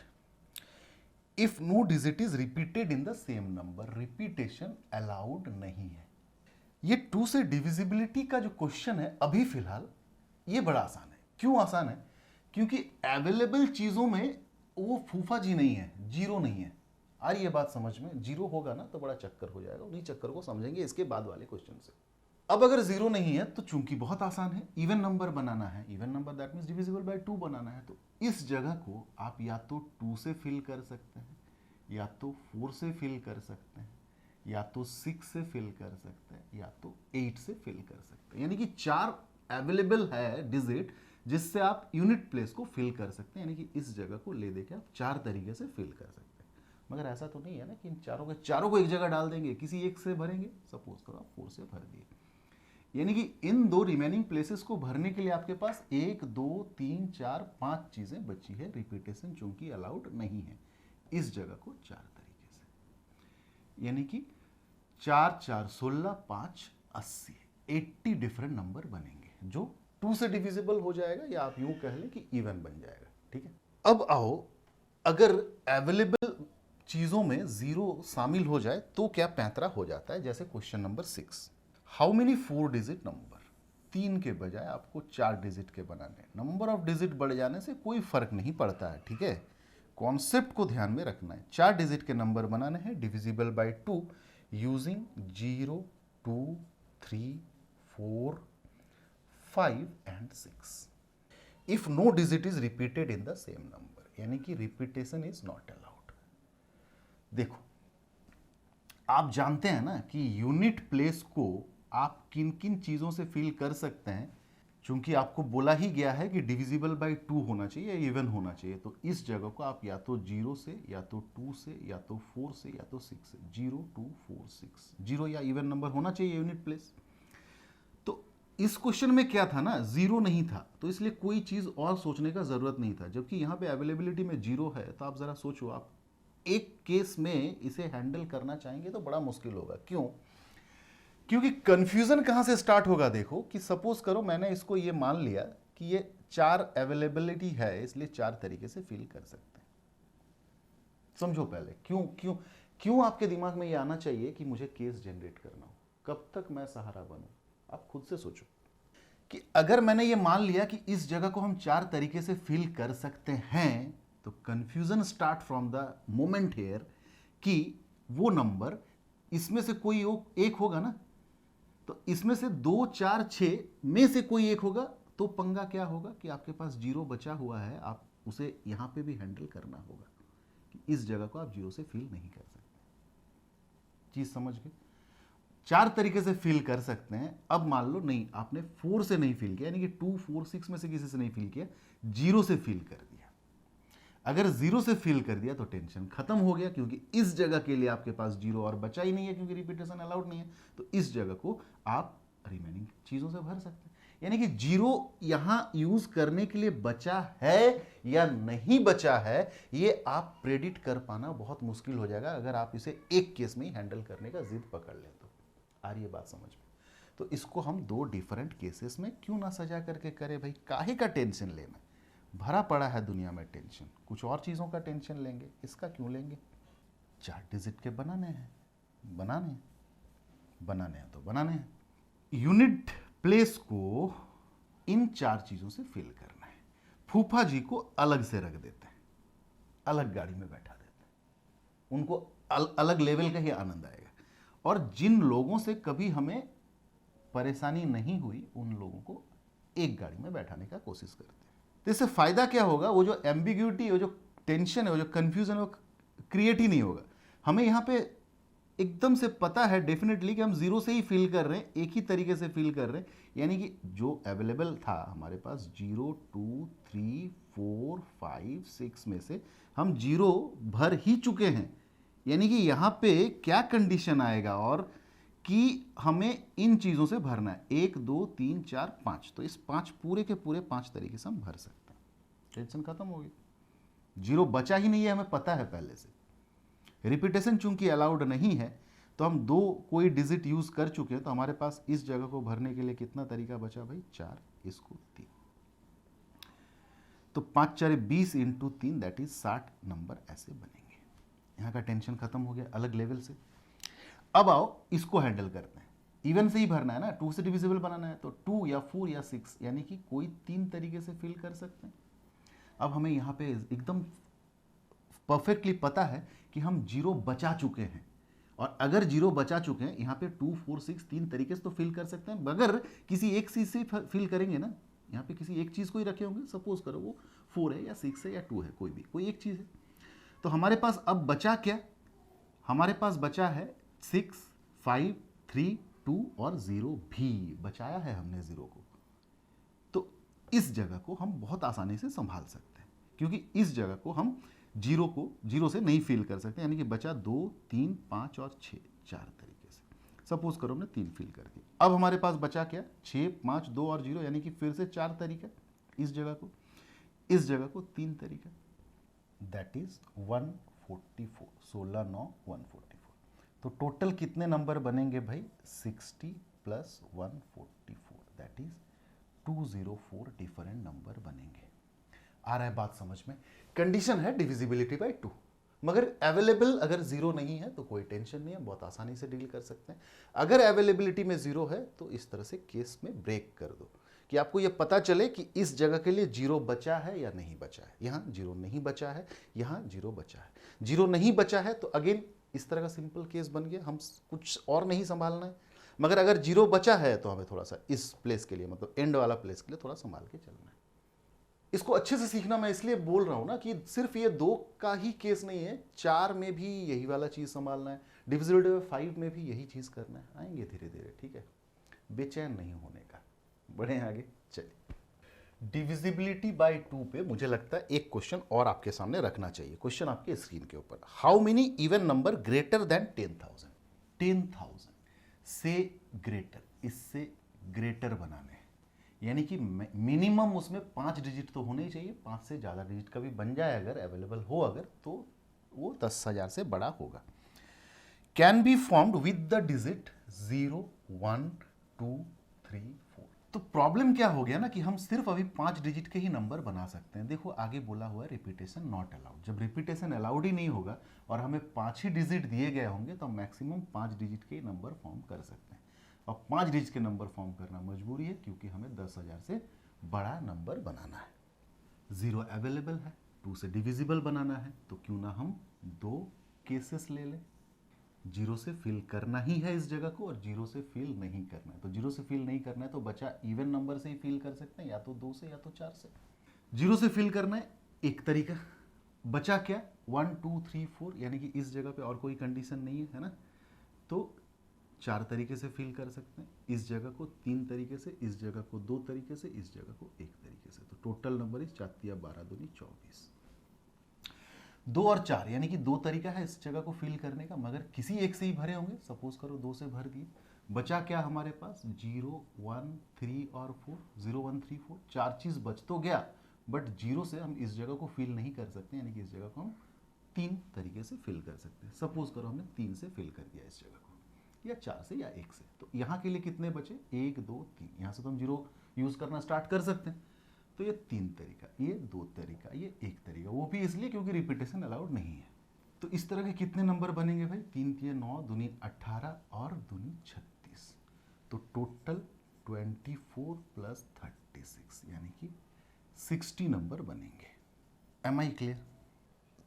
If no digit is repeated in the same number, repetition allowed नहीं है। ये 2 से डिविजिबिलिटी का जो क्वेश्चन है अभी फिलहाल, ये बड़ा आसान है। क्यों आसान है? क्योंकि अवेलेबल चीजों में वो फूफा जी नहीं है, 0 नहीं है। आ रही है बात समझ में? 0 होगा ना तो बड़ा चक्कर हो जाएगा, उन्हीं चक्कर को समझेंगे इसके बाद वाले क्वेश्चन से। अब अगर 0 नहीं है तो चूंकि बहुत आसान है, इवन नंबर बनाना है, even number that means divisible by 2 बनाना है, तो इस जगह को आप या तो 2 से फिल कर सकते हैं, या तो 4 से फिल कर सकते हैं, या तो 6 से फिल कर सकते हैं, या तो 8 से फिल कर सकते हैं। यानी कि 4 अवेलेबल है डिजिट जिससे आप यूनिट प्लेस को फिल कर सकते हैं, यानी कि इस जगह को ले देके आप 4 तरीके से फिल कर सकते हैं। मगर ऐसा तो नहीं है ना कि इन चारों को एक जगह डाल देंगे, किसी एक से भरेंगे। सपोज करो आप 4 से भर दिए, यानी कि इन 2 रिमेनिंग प्लेसेस को भरने के लिए आपके पास 1 2 3 4 5 चीजें बची है। रिपीटेशन चूंकि अलाउड नहीं है, इस जगह को 4 तरीके से, यानी कि 4 4 16, 5 80, 80 डिफरेंट नंबर बनेंगे जो 2 से डिविजिबल हो जाएगा, या आप यूं कह लें कि इवन बन जाएगा, ठीक है? अब आओ, अगर अवेलेबल चीजों में 0 शामिल हो जाए तो क्या पैंतरा हो जाता है? जैसे question number 6, how many 4 digit number? 3 के बजाय आपको 4 डिजिट के बनाने। नंबर ऑफ डिजिट बढ़ जाने से कोई फर्क नहीं पड़ता है, ठीक है? कॉन्सेप्ट को ध्यान में रखना है। 4 डिजिट के नंबर बनाने हैं divisible by 2 using 0, 2, 3, 4, 5 and 6। If no digit is repeated in the same number, यानी कि रिपीटेशन इज नॉट अलाउड। देखो, आप जानते हैं ना कि यूनिट प्लेस को आप किन किन चीजों से फिल कर सकते हैं। चूंकि आपको बोला ही गया है कि डिविजिबल बाय 2 होना चाहिए या इवन होना चाहिए, तो इस जगह को आप या तो 0 से, या तो 2 से, या तो 4 से, या तो 6 से। 0 2 4 6, 0 या इवन नंबर होना चाहिए यूनिट प्लेस। तो इस क्वेश्चन में क्या था ना, 0 नहीं था, तो इसलिए कोई चीज और सोचने का जरूरत नहीं था। जबकि यहां पे अवेलेबिलिटी में 0 है, तो आप जरा सोचो, आप एक केस में इसे हैंडल करना चाहेंगे तो बड़ा मुश्किल होगा। क्यों? क्योंकि कंफ्यूजन कहां से स्टार्ट होगा? देखो कि सपोज करो मैंने इसको ये मान लिया कि ये 4 अवेलेबिलिटी है, इसलिए 4 तरीके से फिल कर सकते हैं। समझो पहले क्यों क्यों क्यों आपके दिमाग में ये आना चाहिए कि मुझे केस जनरेट करना हो, कब तक मैं सहारा बनूं। आप खुद से सोचो कि अगर मैंने ये मान लिया कि इस जगह को हम 4 तरीके से फिल कर सकते हैं, तो confusion start from the moment here कि वो नंबर इसमें से कोई एक होगा ना, तो इसमें से 2, 4, 6 में से कोई एक होगा, तो पंगा क्या होगा कि आपके पास 0 बचा हुआ है, आप उसे यहां पे भी हैंडल करना होगा कि इस जगह को आप 0 से फिल नहीं कर सकते। चीज समझ गए? 4 तरीके से फिल कर सकते हैं। अब मान लो नहीं, आपने 4 से नहीं फिल किया, यानी कि 2, 4, 6 में से किसी से नहीं फिल किया, 0 से फिल कर दिया। अगर 0 से फिल कर दिया तो टेंशन खत्म हो गया, क्योंकि इस जगह के लिए आपके पास 0 और बचा ही नहीं है, क्योंकि रिपीटेशन अलाउड नहीं है। तो इस जगह को आप रिमेनिंग चीजों से भर सकते हैं। यानी कि 0 यहां यूज करने के लिए बचा है या नहीं बचा है, ये आप प्रेडिक्ट कर पाना बहुत मुश्किल हो जाएगा अगर आप इसे एक केस में ही हैंडल करने का जिद पकड़ लें तो। आ रही है बात समझ में? तो इसको हम 2 डिफरेंट केसेस में क्यों ना सजा करके करें भाई, काहे का टेंशन लेना, भरा पड़ा है दुनिया में टेंशन, कुछ और चीज़ों का टेंशन लेंगे, इसका क्यों लेंगे? 4 डिजिट के बनाने हैं, बनाने हैं तो बनाने हैं। यूनिट प्लेस को इन 4 चीज़ों से फिल करना है। फूफा जी को अलग से रख देते हैं, अलग गाड़ी में बैठा देते हैं, उनको अलग लेवल का ही आनंद आएगा। और जिन लोगों से कभी हमें परेशानी नहीं हुई, उन लोगों को एक गाड़ी में बैठाने का कोशिश करते हैं। तो इससे फायदा क्या होगा? वो जो एम्बिग्यूटी, वो जो टेंशन है, वो जो कंफ्यूजन है, वो क्रिएट ही नहीं होगा। हमें यहाँ पे एकदम से पता है डेफिनेटली कि हम 0 से ही फिल कर रहे हैं, एक ही तरीके से फिल कर रहे हैं। यानी कि जो अवेलेबल था हमारे पास 0, 2, 3, 4, 5, 6 में से हम 0 भर ही चुके हैं। यानी कि यहाँ पे क्या कंडीशन आएगा और कि हमें इन चीज़ों से भरना है, 1, 2, 3, 4, 5। तो इस 5 पूरे के पूरे 5 तरीके से हम भर सकते हैं। टेंशन खत्म हो गई, 0 बचा ही नहीं है, हमें पता है पहले से। रिपीटेशन चूंकि अलाउड नहीं है, तो हम 2 कोई डिजिट यूज कर चुके हैं, तो हमारे पास इस जगह को भरने के लिए कितना तरीका बचा भाई? 4, इसको 3, तो 5 4 20 इंटू 3 दैट इज 60 नंबर ऐसे बनेंगे। यहाँ का टेंशन खत्म हो गया अलग लेवल से। अब आओ इसको हैंडल करते हैं। इवन से ही भरना है ना, 2 से डिविजिबल बनाना है, तो 2 या 4 या 6, यानी कि कोई 3 तरीके से फिल कर सकते हैं। अब हमें यहाँ पे एकदम परफेक्टली पता है कि हम 0 बचा चुके हैं, और अगर 0 बचा चुके हैं यहाँ पे 2, 4, 6 3 तरीके से तो फिल कर सकते हैं, मगर किसी एक चीज से फिल करेंगे ना। यहाँ पे किसी एक चीज को ही रखे होंगे, सपोज करो वो 4 है या 6 है या 2 है, कोई एक चीज है। तो हमारे पास अब बचा क्या? हमारे पास बचा है 6, 5, 3, 2 और 0 भी बचाया है हमने 0 को। तो इस जगह को हम बहुत आसानी से संभाल सकते हैं, क्योंकि इस जगह को हम 0 से नहीं फिल कर सकते। यानी कि बचा 2, 3, 5 और 6, 4 तरीके से। सपोज करो हमने 3 फिल कर दी। अब हमारे पास बचा क्या? 6, 5, 2 और 0, यानी कि फिर से 4 तरीका। इस जगह को 3 तरीका, दैट इज 144, 16, 9, 144। तो टोटल कितने नंबर बनेंगे भाई? 60 plus 144, that is 204 different number बनेंगे। आ रहा है बात समझ में? कंडीशन है डिविजिबिलिटी बाय 2, मगर अवेलेबल अगर 0 नहीं है तो कोई टेंशन नहीं है, बहुत आसानी से डील कर सकते हैं। अगर अवेलेबिलिटी में 0 है तो इस तरह से केस में ब्रेक कर दो कि आपको यह पता चले कि इस जगह के लिए 0 बचा है या नहीं बचा है। यहाँ 0 नहीं बचा है, यहाँ 0 बचा है। 0 नहीं बचा है तो अगेन इस तरह का सिंपल केस बन गया, हम कुछ और नहीं संभालना है। मगर अगर 0 बचा है तो हमें थोड़ा सा इस प्लेस के लिए, मतलब एंड वाला प्लेस के लिए थोड़ा संभाल के चलना है। इसको अच्छे से सीखना मैं इसलिए बोल रहा हूं ना कि सिर्फ ये 2 का ही केस नहीं है, 4 में भी यही वाला चीज संभालना है, डिविजिबिलिटी में 5 में भी यही चीज करना है। आएंगे धीरे धीरे, ठीक है? बेचैन नहीं होने का। बढ़े आगे, चलिए। डिविजिबिलिटी बाय 2 पे मुझे लगता है एक क्वेश्चन और आपके सामने रखना चाहिए। क्वेश्चन आपके स्क्रीन के ऊपर, how many even number greater than 10,000? 10,000 से ग्रेटर, इससे ग्रेटर बनाने, यानी कि मिनिमम उसमें 5 डिजिट तो होने ही चाहिए। 5 से ज़्यादा डिजिट का भी बन जाए अगर अवेलेबल हो, अगर तो वो 10,000 से बड़ा होगा। Can be formed with the digit 0, 1, 2, 3, 4। तो प्रॉब्लम क्या हो गया ना कि हम सिर्फ अभी 5 डिजिट के ही नंबर बना सकते हैं। देखो आगे बोला हुआ है रिपीटेशन नॉट अलाउड। जब रिपीटेशन अलाउड ही नहीं होगा और हमें 5 ही डिजिट दिए गए होंगे तो हम मैक्सिमम 5 डिजिट के नंबर फॉर्म कर सकते हैं। और 5 डिजिट के नंबर फॉर्म करना मजबूरी है क्योंकि हमें 10,000 से बड़ा नंबर बनाना है। 0 अवेलेबल है, 2 से डिविजिबल बनाना है, तो क्यों ना हम 2 केसेस ले लें। 0 से फिल करना ही है इस जगह को और 0 से फिल नहीं करना है। तो 0 से फिल नहीं करना है तो बचा इवन नंबर से ही फिल कर सकते हैं, या तो 2 से या तो 4 से। 0 से फिल करना है एक तरीका, बचा क्या 1 2 3 4, यानी कि इस जगह पे और कोई कंडीशन नहीं है ना, तो 4 तरीके से फिल कर सकते हैं। इस जगह को 3 तरीके से, इस जगह को 2 तरीके से, इस जगह को 1 तरीके से। तो टोटल नंबर इस 4 या 12 दूनी 24। 2 और 4 यानी कि 2 तरीका है इस जगह को फिल करने का, मगर किसी एक से ही भरे होंगे। सपोज करो 2 से भर दिए, बचा क्या हमारे पास 0 1 3 और 4, 0 1 3 4, 4 चीज बच तो गया, बट 0 से हम इस जगह को फिल नहीं कर सकते, यानी कि इस जगह को हम 3 तरीके से फिल कर सकते हैं। सपोज करो हमने 3 से फिल कर दिया इस जगह को, या 4 से या 1 से, तो यहाँ के लिए कितने बचे 1 2 3, यहाँ से तो हम 0 यूज करना स्टार्ट कर सकते हैं। तो ये 3 तरीका, ये 2 तरीका, ये 1 तरीका, वो भी इसलिए क्योंकि रिपीटेशन अलाउड नहीं है। तो इस तरह के कितने नंबर बनेंगे भाई, 3 3 9 दूनी 18 और दूनी 36, तो टोटल 24 प्लस 36 यानी कि 60 नंबर बनेंगे। Am I clear?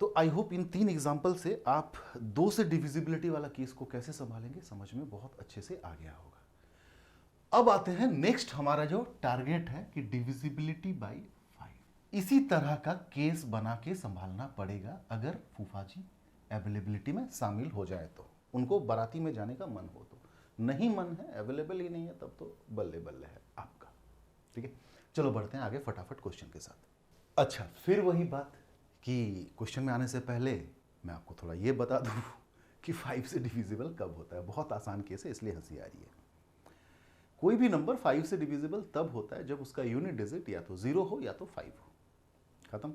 तो आई होप इन 3 एग्जाम्पल से आप 2 से डिविजिबिलिटी वाला केस को कैसे संभालेंगे समझ में बहुत अच्छे से आ गया होगा। अब आते हैं नेक्स्ट, हमारा जो टारगेट है कि डिविजिबिलिटी बाय 5। इसी तरह का केस बना के संभालना पड़ेगा अगर फूफा जी अवेलेबिलिटी में शामिल हो जाए, तो उनको बाराती में जाने का मन हो। तो नहीं मन है, अवेलेबल ही नहीं है, तब तो बल्ले बल्ले है आपका। ठीक है, चलो बढ़ते हैं आगे फटाफट क्वेश्चन के साथ। अच्छा, फिर वही बात कि क्वेश्चन में आने से पहले मैं आपको थोड़ा ये बता दूं कि 5 से डिविजिबल कब होता है। बहुत आसान केस है इसलिए हंसी आ रही है। कोई भी नंबर 5 से डिविजिबल तब होता है जब उसका यूनिट डिजिट या तो 0 हो या तो 5 हो। खत्म,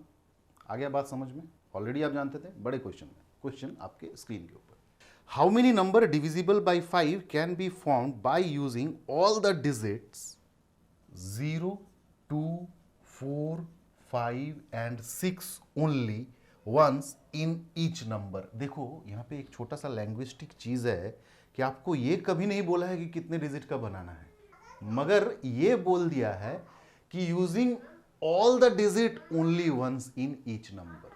आ गया बात समझ में? ऑलरेडी आप जानते थे बड़े क्वेश्चन में। क्वेश्चन आपके स्क्रीन के ऊपर, how many number divisible by 5 can be found by using all the digits 0 2 4 5 and 6 only once in each number. देखो यहाँ पे एक छोटा सा लैंग्विस्टिक चीज है कि आपको ये कभी नहीं बोला है कि कितने डिजिट का बनाना है, मगर ये बोल दिया है कि using all the digit only once in each number.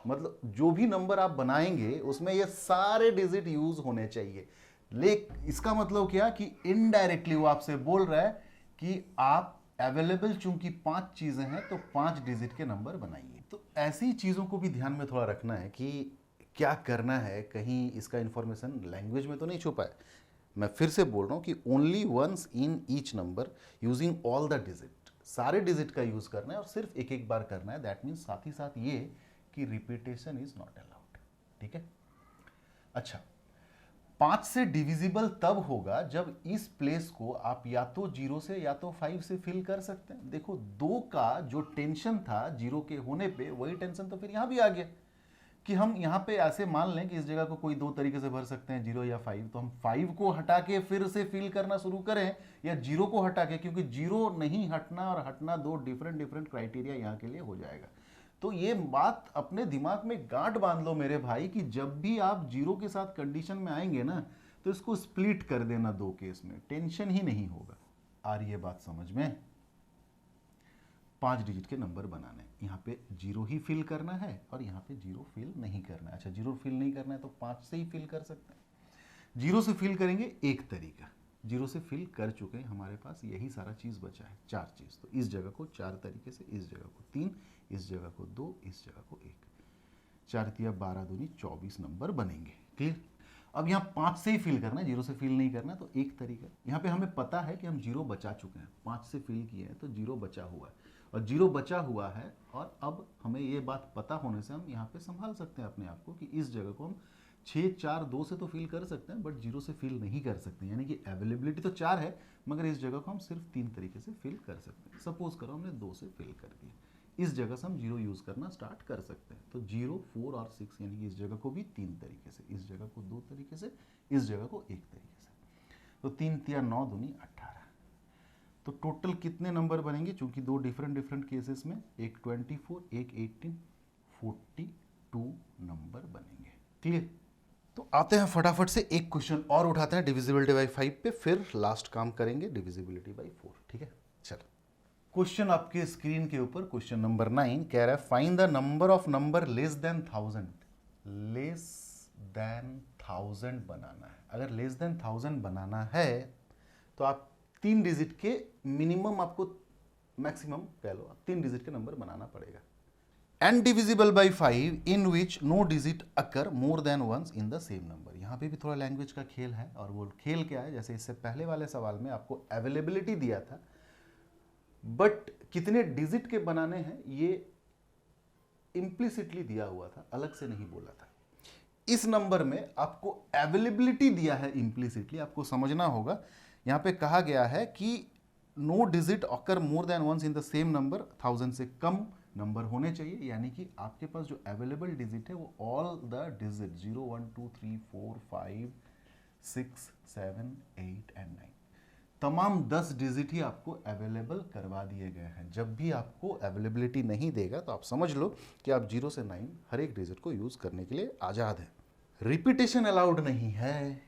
मतलब जो भी नंबर आप बनाएंगे उसमें ये सारे डिजिट यूज होने चाहिए। लेकिन इसका मतलब क्या कि इनडायरेक्टली वो आपसे बोल रहा है कि आप अवेलेबल चूंकि 5 चीजें हैं तो 5 डिजिट के नंबर बनाइए। तो ऐसी चीजों को भी ध्यान में थोड़ा रखना है कि क्या करना है, कहीं इसका इंफॉर्मेशन लैंग्वेज में तो नहीं छुपा है। मैं फिर से बोल रहा हूं कि only once in each number using all the digit, सारे डिजिट का यूज करना है और सिर्फ एक एक बार करना है। दैट मीन्स साथ ही साथ ये कि रिपीटेशन इज नॉट अलाउड। ठीक है, अच्छा 5 से डिविजिबल तब होगा जब इस प्लेस को आप या तो 0 से या तो 5 से फिल कर सकते हैं। देखो 2 का जो टेंशन था 0 के होने पे, वही टेंशन तो फिर यहां भी आ गया कि हम यहाँ पे ऐसे मान लें कि इस जगह को कोई 2 तरीके से भर सकते हैं, 0 या 5। तो हम 5 को हटा के फिर से फिल करना शुरू करें या 0 को हटा के, क्योंकि 0 नहीं हटना और हटना 2 डिफरेंट क्राइटेरिया यहाँ के लिए हो जाएगा। तो ये बात अपने दिमाग में गांठ बांध लो मेरे भाई कि जब भी आप 0 के साथ कंडीशन में आएंगे ना तो इसको स्प्लिट कर देना 2 केस में, टेंशन ही नहीं होगा। आ रही है बात समझ में? 5 डिजिट के नंबर बनाने, यहाँ पे 0 ही फिल करना है और यहाँ पे 0 फिल नहीं करना है। अच्छा 0 फिल नहीं करना है तो 5 से ही फिल कर सकते हैं। 0 से फिल करेंगे एक तरीका, 0 से फिल कर चुके हैं, हमारे पास यही सारा चीज बचा है, 4 चीज। तो इस जगह को 4 तरीके से, इस जगह को 3, इस जगह को 2, इस जगह को 1, 4 तिया 12 दूनी 24 नंबर बनेंगे। क्लियर? अब यहाँ 5 से ही फिल करना है, 0 से फिल नहीं करना, तो एक तरीका यहाँ पे हमें पता है कि हम 0 बचा चुके हैं, 5 से फिल किए हैं तो 0 बचा हुआ है और 0 बचा हुआ है। और अब हमें ये बात पता होने से हम यहाँ पे संभाल सकते हैं अपने आप को कि इस जगह को हम 6 4 2 से तो फिल कर सकते हैं बट 0 से फिल नहीं कर सकते, यानी कि अवेलेबिलिटी तो 4 है मगर इस जगह को हम सिर्फ 3 तरीके से फिल कर सकते हैं। सपोज करो हमने 2 से फिल कर दिया, इस जगह से हम 0 यूज करना स्टार्ट कर सकते हैं। तो 0 4 और 6 यानी कि इस जगह को भी 3 तरीके से, इस जगह को 2 तरीके से, इस जगह को 1 तरीके से। तो 3 तिया 9 दूनी 18, तो टोटल कितने नंबर बनेंगे, चूंकि दो डिफरेंट केसेस में, एक 24 एक 18, 42 नंबर बनेंगे। क्लियर? तो आते हैं फटाफट से एक क्वेश्चन और उठाते हैं डिविजिबिलिटी बाई 5 पे, फिर लास्ट काम करेंगे डिविजिबिलिटी बाई 4। ठीक है, चलो। क्वेश्चन आपके स्क्रीन के ऊपर क्वेश्चन नंबर 9 कह रहा है find the number of number less than 1000। Less than 1000 बनाना है। अगर लेस देन 1000 बनाना है तो आप 3 डिजिट के मिनिमम, आपको मैक्सिमम कह लो, 3 डिजिट के नंबर बनाना पड़ेगा। And divisible by 5 in which no digit occur more than once in the same number. यहां पे भी थोड़ा लैंग्वेज का खेल है, और वो खेल क्या है, जैसे इससे पहले वाले सवाल में आपको अवेलेबिलिटी दिया था, बट कितने डिजिट के बनाने हैं ये इंप्लिसिटली दिया हुआ था, अलग से नहीं बोला था। इस नंबर में आपको अवेलेबिलिटी दिया है इंप्लिसिटली, आपको समझना होगा। यहां पे कहा गया है कि no digit occur more than once in the same number, 1000 से कम नंबर होने चाहिए, यानी कि आपके पास जो अवेलेबल डिजिट है वो ऑल द डिजिट 0 1 2 3 4 5 6 7 8 एंड 9, तमाम 10 डिजिट ही आपको अवेलेबल करवा दिए गए हैं। जब भी आपको अवेलेबिलिटी नहीं देगा तो आप समझ लो कि आप 0 से 9 हर एक डिजिट को यूज करने के लिए आजाद हैं। रिपीटेशन अलाउड नहीं है।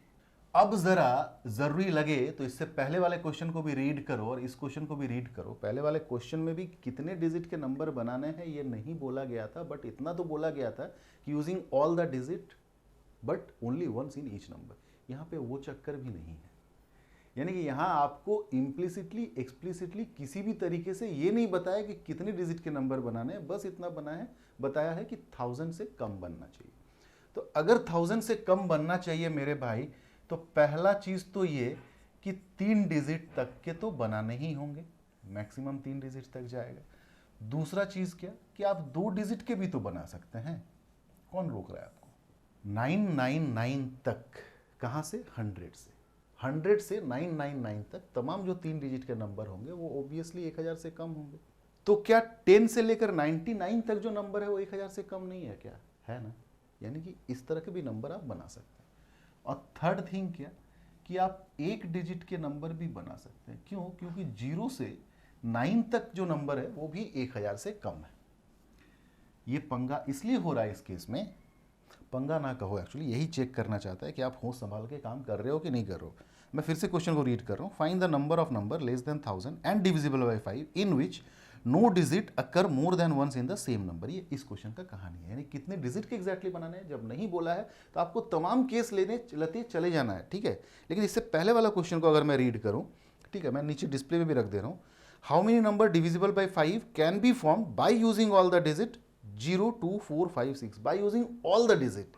अब जरा जरूरी लगे तो इससे पहले वाले क्वेश्चन को भी रीड करो और इस क्वेश्चन को भी रीड करो। पहले वाले क्वेश्चन में भी कितने डिजिट के नंबर बनाने हैं ये नहीं बोला गया था, बट इतना तो बोला गया था कि using all the digit but only once in each number. यहाँ पे वो चक्कर भी नहीं है, यानी कि यहाँ आपको इम्प्लिसिटली एक्सप्लिसिटली किसी भी तरीके से ये नहीं बताया कि कितने डिजिट के नंबर बनाने हैं, बस इतना बताया है कि 1000 से कम बनना चाहिए। तो अगर 1000 से कम बनना चाहिए मेरे भाई, तो पहला चीज तो ये कि 3 डिजिट तक के तो बनाने ही होंगे, मैक्सिमम 3 डिजिट तक जाएगा। दूसरा चीज क्या कि आप 2 डिजिट के भी तो बना सकते हैं, कौन रोक रहा है आपको? 999 तक, कहां से? 100 से। 100 से 999 तक तमाम जो 3 डिजिट के नंबर होंगे वो ऑब्वियसली 1000 से कम होंगे। तो क्या 10 से लेकर 99 तक जो नंबर है वो 1000 से कम नहीं है क्या? है ना। यानी कि इस तरह के भी नंबर आप बना सकते हैं। और थर्ड थिंग क्या कि आप 1 डिजिट के नंबर भी बना सकते हैं। क्यों? क्योंकि 0 से 9 तक जो नंबर है वो भी 1000 से कम है। ये पंगा इसलिए हो रहा है इस केस में, पंगा ना कहो, एक्चुअली यही चेक करना चाहता है कि आप होश संभाल के काम कर रहे हो कि नहीं कर रहे हो। मैं फिर से क्वेश्चन को रीड कर रहा हूँ। Find the number of number less than 1000 and divisible by 5 in which no digit occur more than once in the same number. ये इस क्वेश्चन का कहानी है, यानी कितने डिजिट के एग्जैक्टली बनाने हैं। जब नहीं बोला है तो आपको तमाम केस लेते चले जाना है, ठीक है। लेकिन इससे पहले वाला क्वेश्चन को अगर मैं रीड करूँ, ठीक है, मैं नीचे डिस्प्ले में भी रख दे रहा हूँ। How many number divisible by 5 can be form by using all the digit 0 2 4 5 6 by using all the digit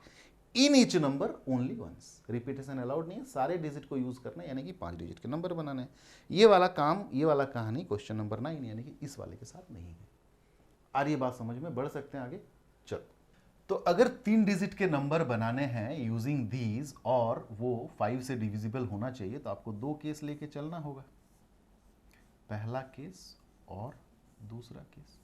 in each number only once. Repetition allowed नहीं है, सारे डिजिट को यूज करना है, यानी कि 5 डिजिट के नंबर बनाने हैं। ये वाला काम, ये वाला कहानी क्वेश्चन नंबर 9 यानी कि इस वाले के साथ नहीं है। आ रही है बात समझ में? बढ़ सकते हैं आगे। चलो, तो अगर 3 डिजिट के नंबर बनाने हैं यूजिंग दीज और वो 5 से डिविजिबल होना चाहिए, तो आपको 2 केस लेके चलना होगा, पहला केस और दूसरा केस।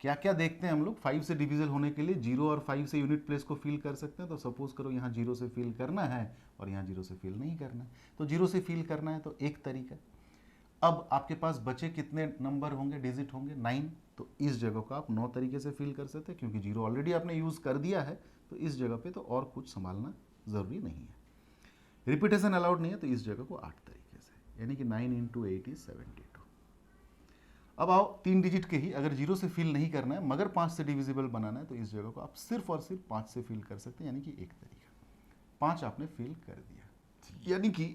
क्या क्या देखते हैं हम लोग 5 से डिविजल होने के लिए? 0 और 5 से यूनिट प्लेस को फिल कर सकते हैं। तो सपोज करो यहाँ 0 से फिल करना है और यहाँ 0 से फिल नहीं करना है, तो 0 से फिल करना है तो एक तरीका। अब आपके पास बचे कितने नंबर होंगे, डिजिट होंगे? 9। तो इस जगह को आप 9 तरीके से फिल कर सकते हैं, क्योंकि 0 ऑलरेडी आपने यूज कर दिया है, तो इस जगह पे तो और कुछ संभालना जरूरी नहीं है। रिपीटेशन अलाउड नहीं है, तो इस जगह को 8 तरीके से, यानी कि 9 × 8 = 72। अब आओ 3 डिजिट के ही, अगर 0 से फिल नहीं करना है मगर 5 से डिविजिबल बनाना है, तो इस जगह को आप सिर्फ और सिर्फ 5 से फिल कर सकते हैं, यानी कि एक तरीका। 5 आपने फिल कर दिया, यानी कि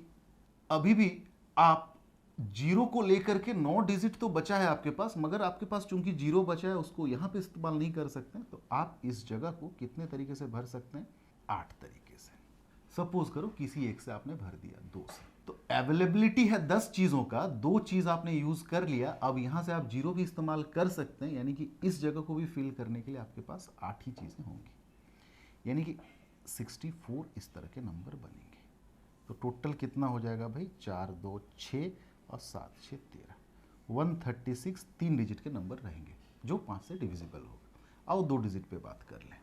अभी भी आप 0 को लेकर के 9 डिजिट तो बचा है आपके पास, मगर आपके पास चूंकि 0 बचा है उसको यहां पे इस्तेमाल नहीं कर सकते हैं, तो आप इस जगह को कितने तरीके से भर सकते हैं? 8 तरीके से। सपोज करो किसी एक से आपने भर दिया, 2 से, तो अवेलेबिलिटी है 10 चीजों का, 2 चीज आपने यूज कर लिया। अब यहां से आप 0 भी इस्तेमाल कर सकते हैं, यानी कि इस जगह को भी फिल करने के लिए आपके पास 8 ही चीजें होंगी, यानी कि 64 इस तरह के नंबर बनेंगे। तो टोटल कितना हो जाएगा भाई? 4 2 6 और 7 6 13, 136 3 डिजिट के नंबर रहेंगे जो 5 से डिविजिबल होगा। आओ 2 डिजिट पे बात कर लें।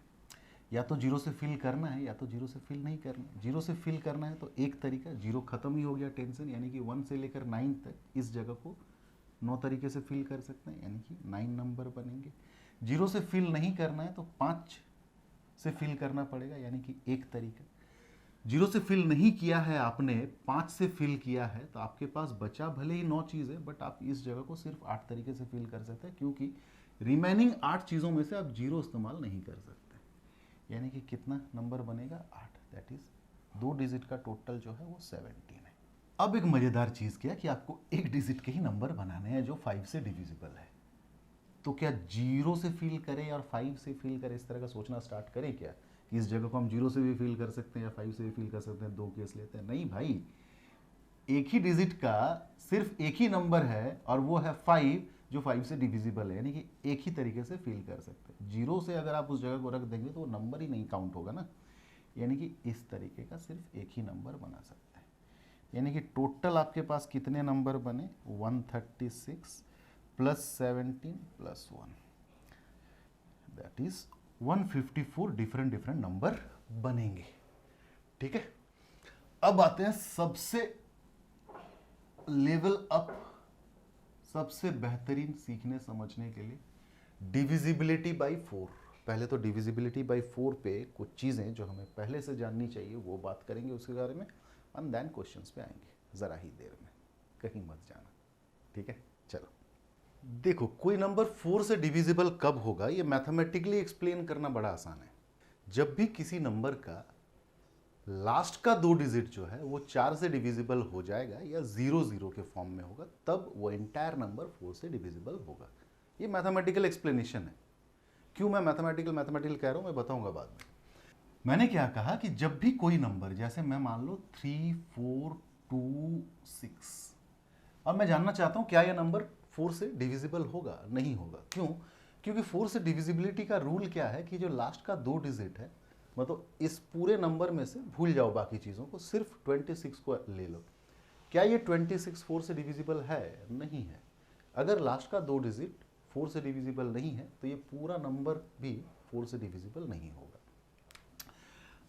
या तो 0 से फिल करना है या तो 0 से फिल नहीं करना। 0 से फिल करना है तो एक तरीका, 0 खत्म ही हो गया टेंशन, यानी कि 1 से लेकर 9 तक इस जगह को 9 तरीके से फिल कर सकते हैं, यानी कि 9 नंबर बनेंगे। 0 से फिल नहीं करना है तो 5 से फिल करना पड़ेगा, यानी कि 1 तरीका। 0 से फिल नहीं किया है आपने, 5 से फिल किया है, तो आपके पास बचा भले ही 9 चीज़ है, बट आप इस जगह को सिर्फ 8 तरीके से फिल कर सकते हैं, क्योंकि रिमेनिंग 8 चीज़ों में से आप 0 इस्तेमाल नहीं कर सकते। यानी कि कितना नंबर बनेगा? 8। दैट इज 2 डिजिट का टोटल जो है वो 17 है। अब एक मज़ेदार चीज़ क्या कि आपको 1 डिजिट के ही नंबर बनाने हैं जो 5 से डिविजिबल है। तो क्या 0 से फिल करें और 5 से फिल करें, इस तरह का सोचना स्टार्ट करें क्या कि इस जगह को हम 0 से भी फिल कर सकते हैं या 5 से भी फिल कर सकते हैं, 2 केस लेते हैं? नहीं भाई, एक ही डिजिट का सिर्फ एक ही नंबर है और वो है 5, जो 5 से डिविजिबल है, यानी कि एक ही तरीके से फिल कर सकते हैं। 0 से अगर आप उस जगह को रख देंगे तो वो नंबर ही नहीं काउंट होगा ना, यानी कि इस तरीके का सिर्फ एक ही नंबर बना सकते हैं। यानी कि टोटल आपके पास कितने नंबर बने? 136 plus 17 plus 1, that is 154 different number बनेंगे। ठीक है, अब आते हैं सबसे लेवल अप, सबसे बेहतरीन सीखने समझने के लिए, डिविजिबिलिटी बाय 4। पहले तो डिविजिबिलिटी बाय 4 पे कुछ चीज़ें जो हमें पहले से जाननी चाहिए वो बात करेंगे उसके बारे में, एंड देन क्वेश्चंस पे आएंगे ज़रा ही देर में, कहीं मत जाना। ठीक है, चलो देखो, कोई नंबर 4 से डिविजिबल कब होगा ये मैथमेटिकली एक्सप्लेन करना बड़ा आसान है। जब भी किसी नंबर का लास्ट का 2 डिजिट जो है वो 4 से डिविजिबल हो जाएगा या 0 के फॉर्म में होगा, तब वो एंटायर नंबर 4 से डिविजिबल होगा। ये मैथमेटिकल एक्सप्लेनेशन है। क्यों मैं मैथमेटिकल कह रहा हूं मैं बताऊंगा बाद में। मैंने क्या कहा कि जब भी कोई नंबर, जैसे मैं मान लो 3, 4, 2, 6, और मैं जानना चाहता हूं क्या यह नंबर 4 से डिविजिबल होगा? नहीं होगा। क्यों? क्योंकि 4 से डिविजिबिलिटी का रूल क्या है कि जो लास्ट का 2 डिजिट है, मतलब इस पूरे नंबर में से भूल जाओ बाकी चीज़ों को, सिर्फ 26 को ले लो। क्या ये 26 4 से डिविजिबल है? नहीं है। अगर लास्ट का 2 डिजिट 4 से डिविजिबल नहीं है तो ये पूरा नंबर भी 4 से डिविजिबल नहीं होगा।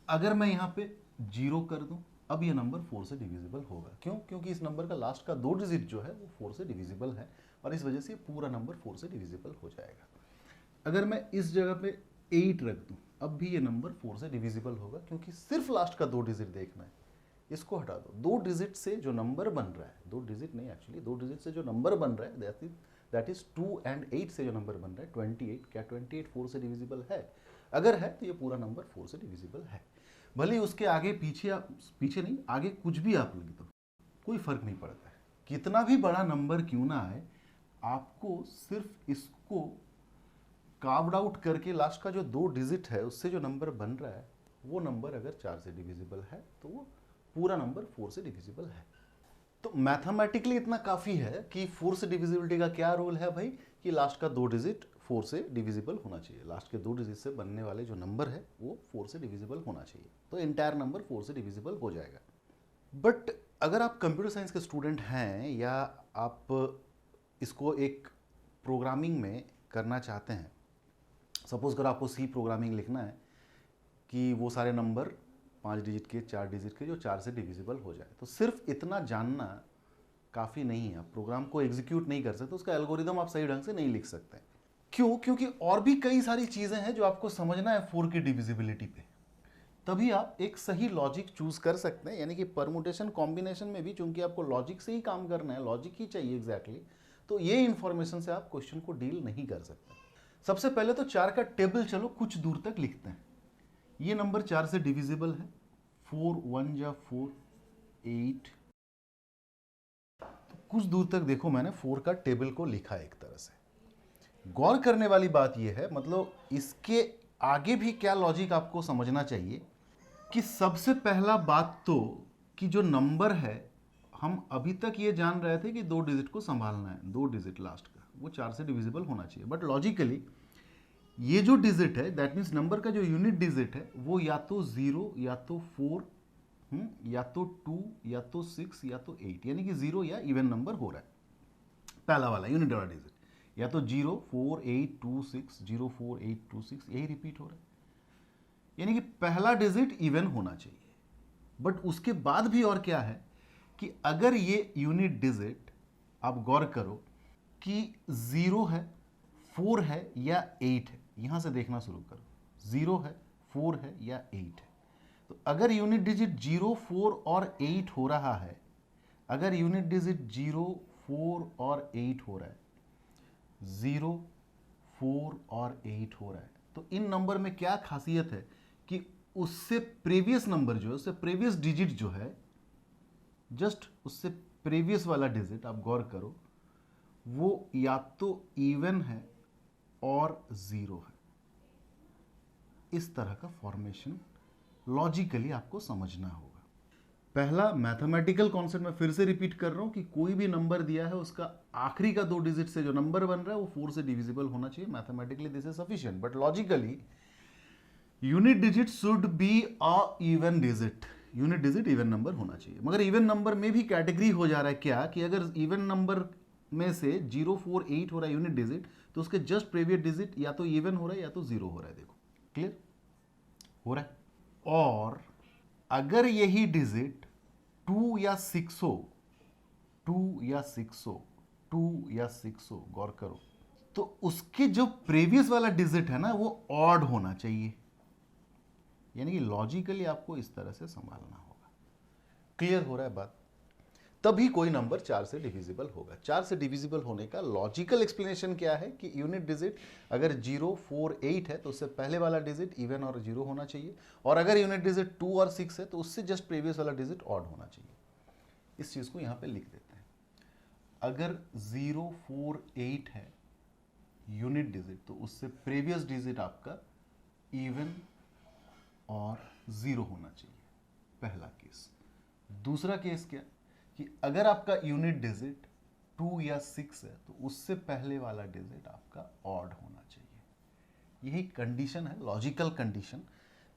अगर मैं यहाँ पे 0 कर दूं, अब ये नंबर 4 से डिविजिबल होगा। क्यों? क्योंकि इस नंबर का लास्ट का 2 डिजिट जो है वो 4 से डिविजिबल है, और इस वजह से पूरा नंबर 4 से डिविजिबल हो जाएगा। अगर मैं इस जगह पे 8 रख दूं, अब भी ये नंबर 4 से डिविजिबल होगा, क्योंकि सिर्फ लास्ट का 2 डिजिट देखना है। इसको हटा दो। 2 डिजिट से जो नंबर बन रहा है, 2 डिजिट नहीं एक्चुअली, 2 डिजिट से जो नंबर बन रहा है दैट इज 2 and 8 से जो नंबर बन रहा है 28। क्या 28 4 से डिविजिबल है? अगर है तो ये पूरा नंबर 4 से डिविजिबल है। भले ही उसके आगे पीछे नहीं, आगे कुछ भी आप लिख दो, कोई फर्क नहीं पड़ता है। कितना भी बड़ा नंबर क्यों ना आए, आपको सिर्फ इसको कार्व्ड आउट करके लास्ट का जो 2 डिजिट है उससे जो नंबर बन रहा है वो नंबर अगर 4 से डिविजिबल है तो वो पूरा नंबर 4 से डिविजिबल है। तो मैथमेटिकली इतना काफी है कि 4 से डिविजिबिलिटी का क्या रूल है भाई, कि लास्ट का 2 डिजिट 4 से डिविजिबल होना चाहिए। लास्ट के 2 डिजिट से बनने वाले जो नंबर है वो 4 से डिविजिबल होना चाहिए, तो एंटायर नंबर 4 से डिविजिबल हो जाएगा। बट अगर आप कंप्यूटर साइंस के स्टूडेंट हैं या आप इसको एक प्रोग्रामिंग में करना चाहते हैं, सपोज अगर आपको सी प्रोग्रामिंग लिखना है कि वो सारे नंबर 5 डिजिट के 4 डिजिट के जो 4 से डिविजिबल हो जाए, तो सिर्फ इतना जानना काफ़ी नहीं है। आप प्रोग्राम को एग्जीक्यूट नहीं कर सकते, उसका एल्गोरिदम आप सही ढंग से नहीं लिख सकते। क्यों? क्योंकि और भी कई सारी चीज़ें हैं जो आपको समझना है 4 की डिविजिबिलिटी पे, तभी आप एक सही लॉजिक चूज कर सकते हैं। यानी कि परमुटेशन कॉम्बिनेशन में भी चूंकि आपको लॉजिक से ही काम करना है, लॉजिक ही चाहिए एग्जैक्टली, तो ये इंफॉर्मेशन से आप क्वेश्चन को डील नहीं कर सकते। सबसे पहले तो 4 का टेबल चलो कुछ दूर तक लिखते हैं। ये नंबर 4 से डिविजिबल है, 4 1 जा 4 8, तो कुछ दूर तक देखो मैंने 4 का टेबल को लिखा एक तरह से। गौर करने वाली बात यह है, मतलब इसके आगे भी क्या लॉजिक आपको समझना चाहिए कि सबसे पहला बात तो कि जो नंबर है, हम अभी तक ये जान रहे थे कि 2 डिजिट को संभालना है, 2 डिजिट लास्ट का वो 4 से डिविजिबल होना चाहिए। बट लॉजिकली ये जो डिजिट है, दैट मीन्स नंबर का जो यूनिट डिजिट है वो या तो 0 या तो 4 या तो 2 या तो 6 या तो 8, यानी कि 0 या इवन नंबर हो रहा है। पहला वाला यूनिट वाला डिजिट या तो 0 4 8 2 6 0 4 8 2 6 यही रिपीट हो रहा है, यानी कि पहला डिजिट इवन होना चाहिए। बट उसके बाद भी और क्या है कि अगर ये यूनिट डिजिट, आप गौर करो, कि 0 है, 4 है या 8 है। यहां से देखना शुरू करो, 0 है, 4 है या 8 है। तो अगर यूनिट डिजिट 0, 4 और 8 हो रहा है, अगर यूनिट डिजिट 0, 4 और 8 हो रहा है, 0, 4 और 8 हो रहा है, तो इन नंबर में क्या खासियत है कि उससे प्रीवियस नंबर जो है, उससे प्रीवियस डिजिट जो है, जस्ट उससे प्रीवियस वाला डिजिट आप गौर करो, वो या तो इवन है और 0 है। इस तरह का फॉर्मेशन लॉजिकली आपको समझना होगा। पहला मैथमेटिकल कॉन्सेप्ट मैं फिर से रिपीट कर रहा हूं कि कोई भी नंबर दिया है, उसका आखिरी का 2 डिजिट से जो नंबर बन रहा है वो 4 से डिविजिबल होना चाहिए। Mathematically this is sufficient, but logically unit digit should be a even digit. Unit digit even number होना चाहिए। मगर इवन नंबर में भी कैटेगरी हो जा रहा है क्या, कि अगर इवन नंबर में से 0, 4, 8 हो रहा है यूनिट डिजिट, तो उसके जस्ट प्रीवियस डिजिट या तो इवन हो रहा है या तो 0 हो रहा है। देखो क्लियर हो रहा है। और अगर यही डिजिट 2 या 6 हो, 2 या 6 हो, 2 या 6 हो, गौर करो, तो उसके जो प्रीवियस वाला डिजिट है ना, वो ऑड होना चाहिए। यानी कि लॉजिकली आपको इस तरह से संभालना होगा। क्लियर हो रहा है बात? तभी कोई नंबर 4 से डिविजिबल होगा। 4 से डिविजिबल होने का लॉजिकल एक्सप्लेनेशन क्या है कि यूनिट डिजिट अगर 0, 4, 8 है तो उससे पहले वाला डिजिट इवन और 0 होना चाहिए, और अगर यूनिट डिजिट 2 और 6 है तो उससे जस्ट प्रीवियस वाला डिजिट ऑड होना चाहिए। इस चीज को यहां पे लिख देते हैं। अगर 0, 4, 8 है यूनिट डिजिट, तो उससे प्रीवियस डिजिट आपका इवन और 0 होना चाहिए, पहला केस। दूसरा केस क्या कि अगर आपका यूनिट डिजिट 2 या 6 है तो उससे पहले वाला डिजिट आपका ऑड होना चाहिए। यही कंडीशन है, लॉजिकल कंडीशन,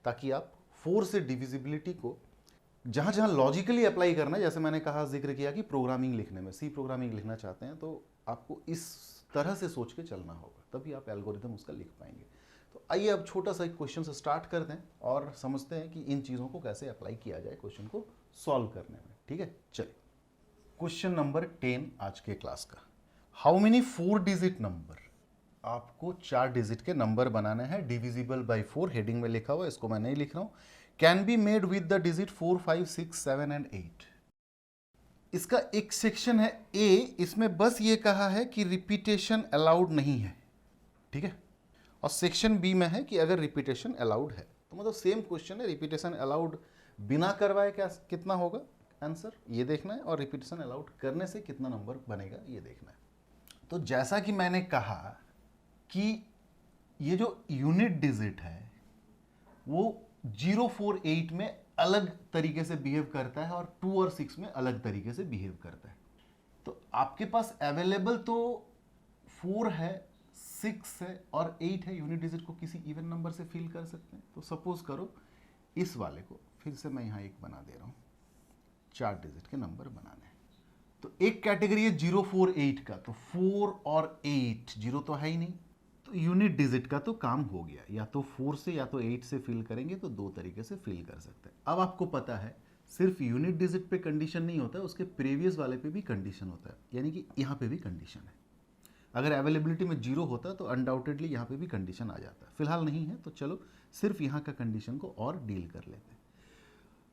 ताकि आप 4 से डिविजिबिलिटी को जहां जहां लॉजिकली अप्लाई करना है, जैसे मैंने कहा, जिक्र किया कि प्रोग्रामिंग लिखने में, सी प्रोग्रामिंग लिखना चाहते हैं तो आपको इस तरह से सोच के चलना होगा, तभी आप एल्गोरिथम उसका लिख पाएंगे। तो आइए अब छोटा सा एक क्वेश्चन से स्टार्ट करते हैं और समझते हैं कि इन चीज़ों को कैसे अप्लाई किया जाए क्वेश्चन को सॉल्व करने में। ठीक है, चलिए क्वेश्चन नंबर 10 आज के क्लास का। हाउ मेनी 4 डिजिट नंबर, आपको 4 डिजिट के नंबर बनाने हैं, डिविजिबल बाय 4 हेडिंग में लिखा हुआ, इसको मैं नहीं लिख रहा हूं, can be made with the digit 4, 5, 6, 7 and 8। इसका एक सेक्शन है ए, इसमें बस ये कहा है कि रिपीटेशन अलाउड नहीं है। ठीक है, और सेक्शन बी में है कि अगर रिपीटेशन अलाउड है, तो मतलब सेम क्वेश्चन है, रिपीटेशन अलाउड बिना करवाए क्या कितना होगा आंसर, ये देखना है, और रिपीटेशन अलाउड करने से कितना नंबर बनेगा ये देखना है। तो जैसा कि मैंने कहा कि ये जो यूनिट डिजिट है वो 0, 4, 8 में अलग तरीके से बिहेव करता है और 2 और 6 में अलग तरीके से बिहेव करता है। तो आपके पास अवेलेबल तो 4 है, 6 है और 8 है, यूनिट डिजिट को किसी इवन नंबर से फिल कर सकते हैं। तो सपोज करो इस वाले को फिर से मैं यहां एक बना दे रहा हूं, 4 डिजिट के नंबर बनाने हैं। तो एक कैटेगरी है 0, 4, 8 का, तो 4 और 8, 0 तो है ही नहीं, तो यूनिट डिजिट का तो काम हो गया, या तो 4 से या तो 8 से फिल करेंगे, तो 2 तरीके से फिल कर सकते हैं। अब आपको पता है सिर्फ यूनिट डिजिट पे कंडीशन नहीं होता है, उसके प्रीवियस वाले पे भी कंडीशन होता है, यानी कि यहाँ पे भी कंडीशन है। अगर अवेलेबिलिटी में 0 होता तो अनडाउटेडली यहाँ पे भी कंडीशन आ जाता है, फिलहाल नहीं है, तो चलो सिर्फ यहाँ का कंडीशन को और डील कर लेते हैं।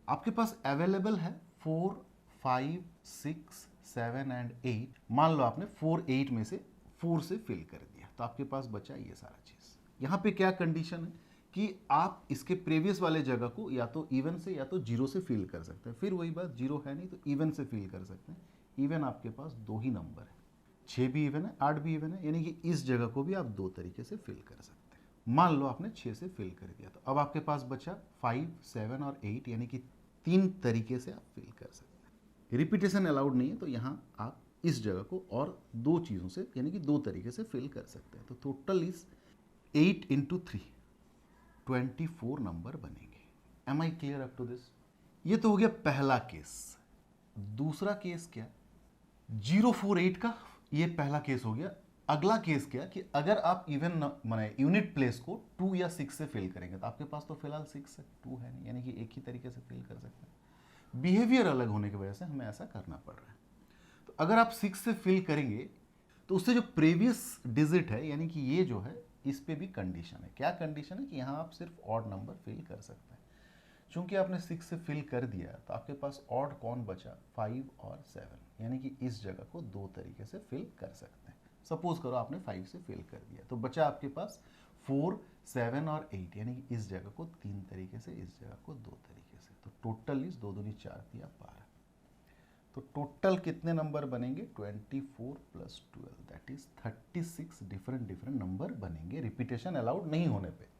आपके पास अवेलेबल है 4, 5, 6, 7 एंड 8। मान लो आपने 4, 8 में से 4 से फिल कर दिया, तो आपके पास बचा ये सारा चीज। यहाँ पे क्या कंडीशन है कि आप इसके प्रीवियस वाले जगह को या तो इवन से या तो 0 से फिल कर सकते हैं। फिर वही बात, 0 है नहीं तो इवन से फिल कर सकते हैं। इवन आपके पास 2 ही नंबर है, 6 भी इवन है, 8 भी इवन है, यानी कि इस जगह को भी आप 2 तरीके से फिल कर सकते हैं। मान लो आपने 6 से फिल कर दिया, तो अब आपके पास बचा 5, 7 और 8, यानी कि 3 तरीके से आप फिल कर सकते हैं। रिपीटेशन अलाउड नहीं है, तो यहाँ आप इस जगह को और 2 चीज़ों से यानी कि 2 तरीके से फिल कर सकते हैं। तो टोटल इज 8 × 3, 24 नंबर बनेंगे। Am I clear up to this? ये तो हो गया पहला केस। दूसरा केस क्या, 0, 4, 8 का ये पहला केस हो गया। अगला केस क्या कि अगर आप इवन माने यूनिट प्लेस को 2 या 6 से फिल करेंगे, तो आपके पास तो फिलहाल 6 है, 2 है नहीं, यानी कि एक ही तरीके से फिल कर सकते हैं। बिहेवियर अलग होने की वजह से हमें ऐसा करना पड़ रहा है। तो अगर आप 6 से फिल करेंगे तो उससे जो प्रीवियस डिजिट है यानी कि ये जो है इस पे भी कंडीशन है। क्या कंडीशन है कि यहाँ आप सिर्फ ऑड नंबर फिल कर सकते हैं। चूंकि आपने 6 से फिल कर दिया तो आपके पास ऑड कौन बचा, 5 और 7, यानी कि इस जगह को दो तरीके से फिल कर सकते हैं। सपोज करो आपने 5 से फिल कर दिया तो बचा आपके पास 4, 7 और 8, यानी कि इस जगह को 3 तरीके से, इस जगह को 2 तरीके से। तो टोटल इस 2 दूनी 4 दिया 12। तो टोटल कितने नंबर बनेंगे, 24 plus 12 that is 36 different number बनेंगे रिपीटेशन अलाउड नहीं होने पे।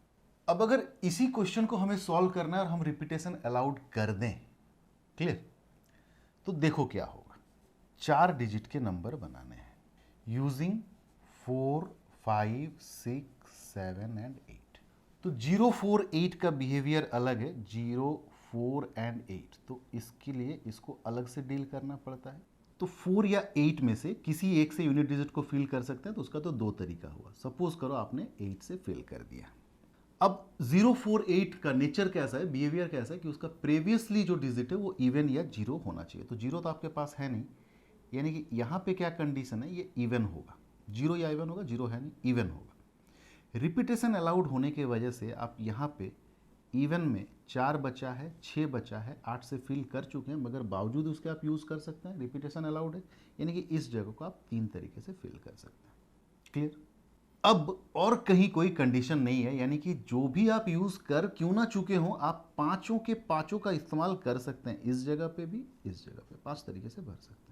अब अगर इसी क्वेश्चन को हमें सॉल्व करना है और हम रिपीटेशन अलाउड कर दें, क्लियर, तो देखो क्या होगा। 4 डिजिट के नंबर बनाने हैं यूजिंग 4, 5, 6, 7 एंड 8। तो 0, 4, 8 का बिहेवियर अलग है, 0, 4 एंड 8। तो इसके लिए इसको अलग से डील करना पड़ता है। तो 4 या 8 में से किसी एक से यूनिट डिजिट को फिल कर सकते हैं, तो उसका तो 2 तरीका हुआ। सपोज करो आपने 8 से फिल कर दिया। अब 0, 4, 8 का नेचर कैसा है, बिहेवियर कैसा है कि उसका प्रीवियसली जो डिजिट है वो इवन या 0 होना चाहिए। तो 0 तो आपके पास है नहीं, यानी कि यहाँ पे क्या कंडीशन है, ये इवन होगा। 0 या इवन होगा, 0 है नहीं, इवन होगा। रिपीटेशन अलाउड होने की वजह से आप यहाँ पे इवन में 4 बचा है, 6 बचा है, 8 से फिल कर चुके हैं, मगर बावजूद उसके आप यूज़ कर सकते हैं, रिपीटेशन अलाउड है, यानी कि इस जगह को आप 3 तरीके से फिल कर सकते हैं। क्लियर। अब और कहीं कोई कंडीशन नहीं है, यानी कि जो भी आप यूज़ कर क्यों ना चुके हो, आप पाँचों के पाँचों का इस्तेमाल कर सकते हैं। इस जगह पे भी, इस जगह पे 5 तरीके से भर सकते हैं।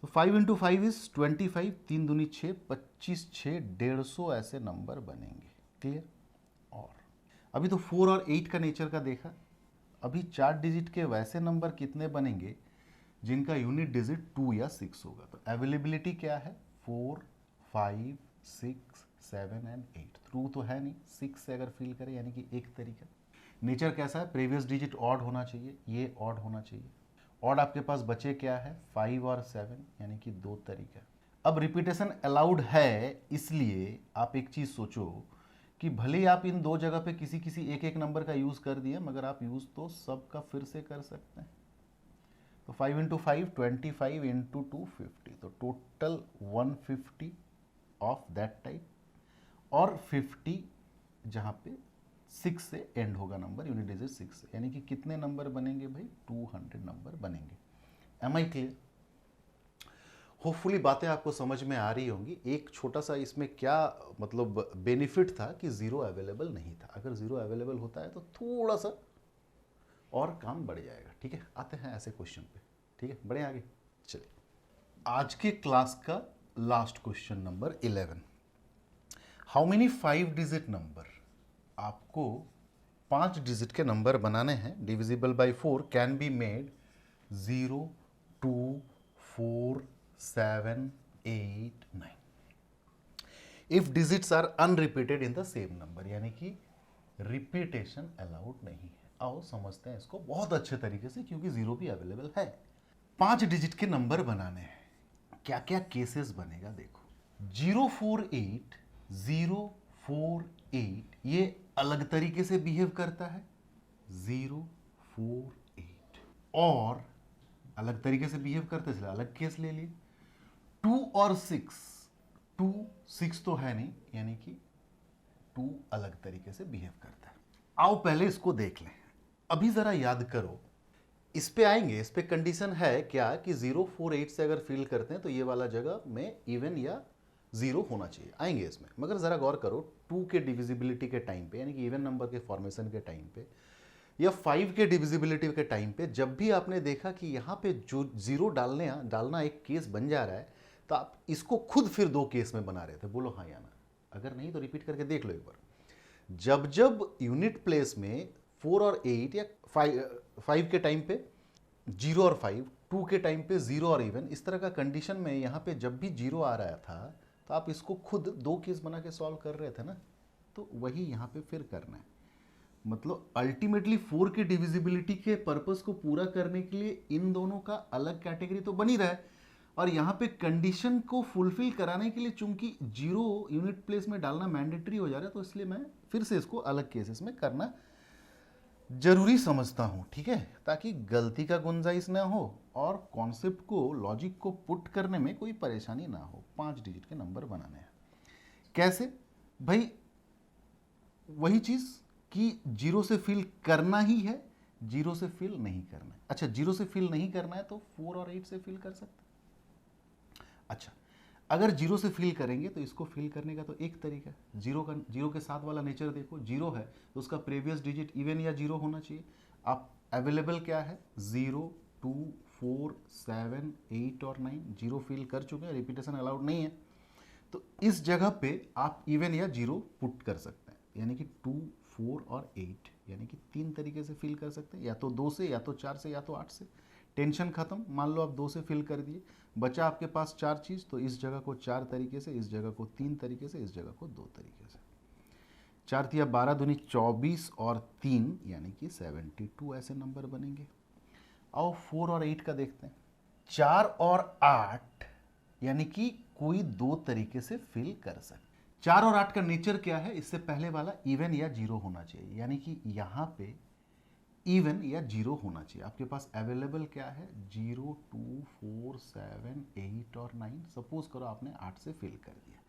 तो 5 × 5 इज 25, 3 दूनी 6, 25, 6, 150 ऐसे नंबर बनेंगे। क्लियर। और अभी तो 4 और 8 का नेचर का देखा। अभी 4 डिजिट के वैसे नंबर कितने बनेंगे जिनका यूनिट डिजिट 2 या 6 होगा। तो अवेलेबिलिटी क्या है, 4, 5, 6, 7 एंड 8। ट्रू तो है नहीं, 6 से अगर फिल करें यानी कि एक तरीका। नेचर कैसा है, प्रीवियस डिजिट ऑड होना चाहिए, ये ऑड होना चाहिए। ऑड आपके पास बचे क्या है, 5 और 7, यानी कि 2 तरीका। अब रिपीटेशन अलाउड है, इसलिए आप एक चीज सोचो कि भले ही आप इन 2 जगह पे किसी एक नंबर का यूज कर दिए, मगर आप यूज तो सबका फिर से कर सकते हैं। तो 5 × 5 25 × 2 50। तो टोटल 150 ऑफ दैट टाइप, और 50 जहां पे 6 से एंड होगा नंबर, यूनिट डिजिट 6 से, यानी कि कितने नंबर बनेंगे भाई, 200 नंबर बनेंगे। Am I clear. होपफुली बातें आपको समझ में आ रही होंगी। एक छोटा सा इसमें क्या मतलब बेनिफिट था कि 0 अवेलेबल नहीं था। अगर 0 अवेलेबल होता है तो थोड़ा सा और काम बढ़ जाएगा। ठीक है, आते हैं ऐसे क्वेश्चन पे। ठीक है, बढ़े आगे। चलिए, आज के क्लास का last question number 11। How many 5 digit number, आपको 5 डिजिट के नंबर बनाने हैं divisible by 4 can be made 0, 2, 4, 7, 8, 9 if digits are unrepeated in the same number, यानी कि रिपीटेशन अलाउड नहीं है। आओ समझते हैं इसको बहुत अच्छे तरीके से, क्योंकि 0 भी अवेलेबल है। 5 डिजिट के नंबर बनाने हैं, क्या क्या केसेस बनेगा देखो। 048, 048 ये अलग तरीके से बिहेव करता है, 048, और अलग तरीके से बिहेव करते हैं, इसलिए अलग केस ले लिए। 2 और 6, 2, 6 तो है नहीं, यानी कि 2 अलग तरीके से बिहेव करता है। आओ पहले इसको देख लें। अभी जरा याद करो, इस पे आएंगे। इस पे कंडीशन है क्या कि 048 से अगर फिल करते हैं तो ये वाला जगह में इवन या 0 होना चाहिए, आएंगे इसमें। मगर जरा गौर करो, 2 के डिविजिबिलिटी के टाइम पे, यानी कि इवन नंबर के फॉर्मेशन के टाइम पे, या 5 के डिविजिबिलिटी के टाइम पे, जब भी आपने देखा कि यहाँ पे जो 0 डालना एक केस बन जा रहा है, तो आप इसको खुद फिर 2 केस में बना रहे थे। बोलो हाँ या ना। अगर नहीं तो रिपीट करके देख लो एक बार। जब जब यूनिट प्लेस में 4 और 8 या 5 के टाइम पे 0 और 5, 2 के टाइम पे 0 और इवन, इस तरह का कंडीशन में यहाँ पे जब भी 0 आ रहा था तो आप इसको खुद 2 केस बना के सॉल्व कर रहे थे ना। तो वही यहाँ पे फिर करना है। मतलब अल्टीमेटली 4 के डिविजिबिलिटी के पर्पस को पूरा करने के लिए इन दोनों का अलग कैटेगरी तो बनी रहा है, और यहाँ पे कंडीशन को फुलफिल कराने के लिए चूंकि 0 यूनिट प्लेस में डालना मैंडेटरी हो जा रहा है, तो इसलिए मैं फिर से इसको अलग केसेस में करना जरूरी समझता हूं, ठीक है, ताकि गलती का गुंजाइश ना हो और कॉन्सेप्ट को, लॉजिक को पुट करने में कोई परेशानी ना हो। 5 डिजिट के नंबर बनाने हैं। कैसे भाई? वही चीज कि जीरो से फिल करना ही है, जीरो से फिल नहीं करना है। अच्छा, जीरो से फिल नहीं करना है तो 4 और 8 से फिल कर सकते हैं। अच्छा, अगर जीरो से फिल करेंगे तो इसको फिल करने का तो एक तरीका है। जीरो के साथ वाला नेचर देखो, जीरो है तो उसका प्रीवियस डिजिट इवन या जीरो होना चाहिए। आप अवेलेबल क्या है? 0, 2, 4, 7, 8 और 9। जीरो फिल कर चुके हैं, रिपीटेशन अलाउड नहीं है, तो इस जगह पे आप इवन या जीरो पुट कर सकते हैं, यानी कि 2, 4 और 8, यानी कि 3 तरीके से फिल कर सकते हैं, या तो 2 से, या तो 4 से, या तो 8 से। टेंशन खत्म। मान लो आप 2 से फिल कर दिए, बचा आपके पास 4 चीज़, तो इस जगह को 4 तरीके से, इस जगह को 3 तरीके से, इस जगह को 2 तरीके से। 4 तिया 12 दूनी 24 और 3 यानी कि 72 ऐसे नंबर बनेंगे। आओ 4 और 8 का देखते हैं। 4 और 8 यानी कि कोई 2 तरीके से फिल कर सकते। 4 और 8 का नेचर क्या है? इससे पहले वाला इवन या जीरो होना चाहिए, यानी कि यहां पे इवन या जीरो होना चाहिए। आपके पास अवेलेबल क्या है? 0, 2, 4, 7, 8 और 9। सपोज करो आपने 8 से फिल कर दिया,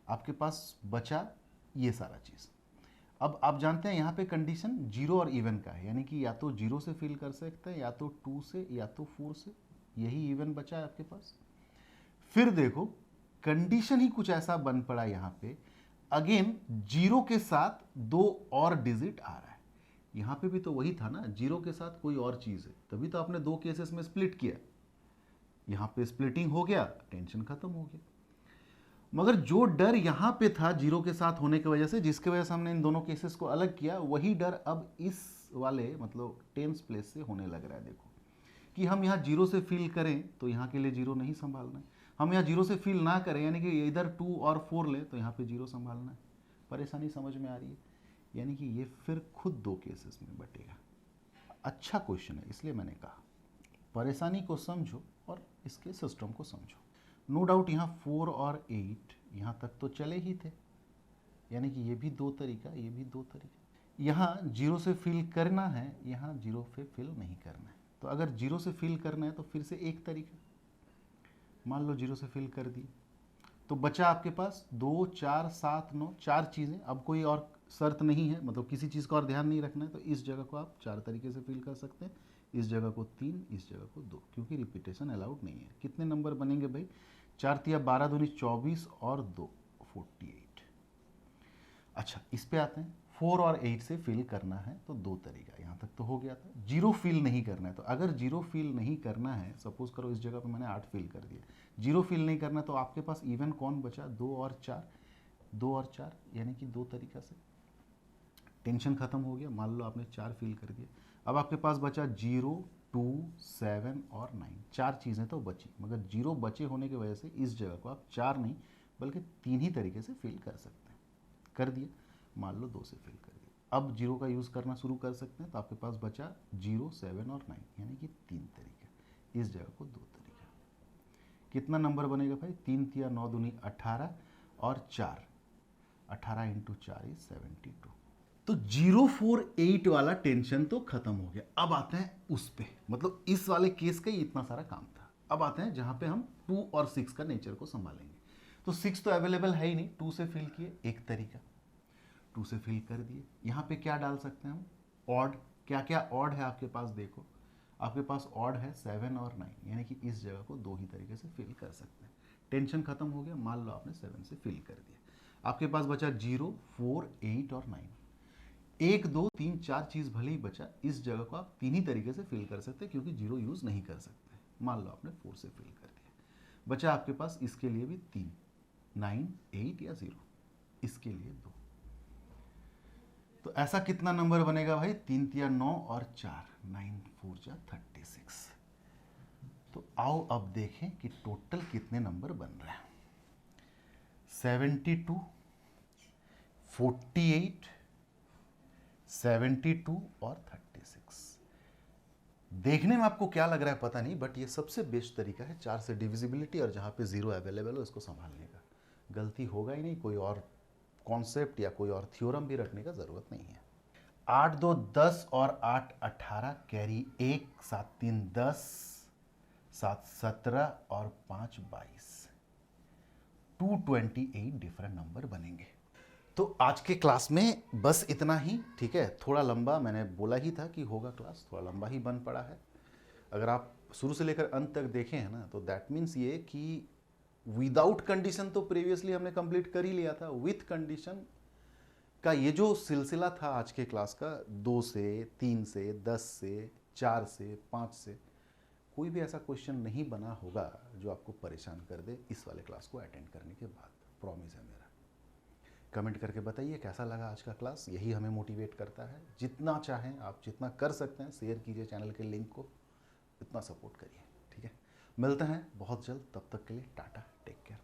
आपके पास बचा ये सारा चीज़। अब आप जानते हैं यहाँ पे कंडीशन जीरो और इवन का है, यानी कि या तो जीरो से फिल कर सकते हैं, या तो 2 से, या तो 4 से। यही इवन बचा है आपके पास। फिर देखो कंडीशन ही कुछ ऐसा बन पड़ा यहाँ पे, अगेन जीरो के साथ 2 और डिजिट आ रहा है। यहाँ पे भी तो वही था ना, जीरो के साथ कोई और चीज़ है, तभी तो आपने 2 केसेस में स्प्लिट किया। यहाँ पे स्प्लिटिंग हो गया, टेंशन खत्म हो गया। मगर जो डर यहाँ पे था जीरो के साथ होने की वजह से, जिसके वजह से हमने इन दोनों केसेस को अलग किया, वही डर अब इस वाले मतलब टेंस प्लेस से होने लग रहा है। देखो कि हम यहाँ जीरो से फिल करें तो यहाँ के लिए जीरो नहीं संभालना है, हम यहाँ जीरो से फिल ना करें यानी कि इधर 2 और 4 ले तो यहाँ पे जीरो संभालना है। परेशानी समझ में आ रही है? यानी कि ये फिर खुद 2 केसेस में बटेगा। अच्छा क्वेश्चन है, इसलिए मैंने कहा परेशानी को समझो और इसके सिस्टम को समझो। नो डाउट यहाँ 4 और 8 यहाँ तक तो चले ही थे, यानी कि ये भी 2 तरीका, ये भी 2 तरीका। यहाँ जीरो से फिल करना है, यहाँ जीरो पे फिल नहीं करना है। तो अगर जीरो से फिल करना है तो फिर से एक तरीका, मान लो जीरो से फिल कर दिए तो बचा आपके पास 2, 4, 7, 9, 4 चीज़ें। अब कोई और शर्त नहीं है, मतलब किसी चीज़ का और ध्यान नहीं रखना है, तो इस जगह को आप 4 तरीके से फिल कर सकते हैं, इस जगह को 3, इस जगह को 2, क्योंकि रिपीटेशन अलाउड नहीं है। कितने नंबर बनेंगे भाई? 4 तिया 12 दूनी 24 और 2 48। अच्छा, इस पे आते हैं। 4 और 8 से फिल करना है तो 2 तरीका, यहाँ तक तो हो गया था। जीरो फिल नहीं करना है, तो अगर जीरो फिल नहीं करना है, सपोज करो इस जगह पे मैंने 8 फिल कर दिया, जीरो फिल नहीं करना, तो आपके पास इवन कौन बचा? 2 और 4, 2 और 4 यानी कि 2 तरीका से। टेंशन खत्म हो गया, मान लो आपने 4 फिल कर दिया। अब आपके पास बचा 0, 2, 7 और 9। 4 चीज़ें तो बची, मगर जीरो बचे होने की वजह से इस जगह को आप 4 नहीं बल्कि 3 ही तरीके से फिल कर सकते हैं। कर दिया, मान लो 2 से फिल कर दिया। अब जीरो का यूज़ करना शुरू कर सकते हैं, तो आपके पास बचा 0, 7 और 9, यानी कि 3 तरीके। इस जगह को 2 तरीका। कितना नंबर बनेगा भाई? 3 तिया 9 दूनी 18 और 4, 18 इंटू 4 इज 72। तो 048 वाला टेंशन तो खत्म हो गया। अब आते हैं उस पे, मतलब इस वाले केस का ही इतना सारा काम था। अब आते हैं जहां पे हम 2 और 6 का नेचर को संभालेंगे। तो 6 तो अवेलेबल है ही नहीं, 2 से फिल किए, एक तरीका 2 से फिल कर दिए। यहाँ पे क्या डाल सकते हैं हम? ऑड। क्या क्या ऑड है आपके पास? देखो आपके पास ऑड है 7 और 9, यानी कि इस जगह को 2 ही तरीके से फिल कर सकते हैं। टेंशन खत्म हो गया, मान लो आपने 7 से फिल कर दिया। आपके पास बचा 0, 4, 8 और 9। 1, 2, 3, 4 चीज़ भले ही बचा, इस जगह को आप 3 ही तरीके से फिल कर सकते हैं, क्योंकि जीरो यूज़ नहीं कर सकते। मान लो आपने 4 से फिल कर दिया, बचा आपके पास इसके लिए भी 3, 9, 8 या 0, इसके लिए 2। तो ऐसा कितना नंबर बनेगा भाई? 3 तिया 9 और 4, 9 4 जा 36। तो आओ अब देखें कि टोटल कितने नंबर बन रहे हैं। 72, 48, 72 और 36। देखने में आपको क्या लग रहा है पता नहीं, बट ये सबसे बेस्ट तरीका है 4 से डिविजिबिलिटी, और जहाँ पे जीरो अवेलेबल हो इसको संभालने का। गलती होगा ही नहीं, कोई और कॉन्सेप्ट या कोई और थ्योरम भी रखने का ज़रूरत नहीं है। 8 2 10 और 8 18 कैरी 1 7 3 10 7 17 और 5 22 228 डिफरेंट नंबर बनेंगे। तो आज के क्लास में बस इतना ही, ठीक है। थोड़ा लंबा, मैंने बोला ही था कि होगा क्लास, थोड़ा लंबा ही बन पड़ा है। अगर आप शुरू से लेकर अंत तक देखें हैं ना, तो दैट मीन्स ये कि विदाउट कंडीशन तो प्रीवियसली हमने कंप्लीट कर ही लिया था। विथ कंडीशन का ये जो सिलसिला था आज के क्लास का, 2 से 3 से 10 से 4 से 5 से, कोई भी ऐसा क्वेश्चन नहीं बना होगा जो आपको परेशान कर दे इस वाले क्लास को अटेंड करने के बाद। प्रॉमिस है मेरा। कमेंट करके बताइए कैसा लगा आज का क्लास। यही हमें मोटिवेट करता है। जितना चाहें आप, जितना कर सकते हैं शेयर कीजिए चैनल के लिंक को, इतना सपोर्ट करिए, ठीक है। मिलते हैं बहुत जल्द, तब तक के लिए टाटा, टेक केयर।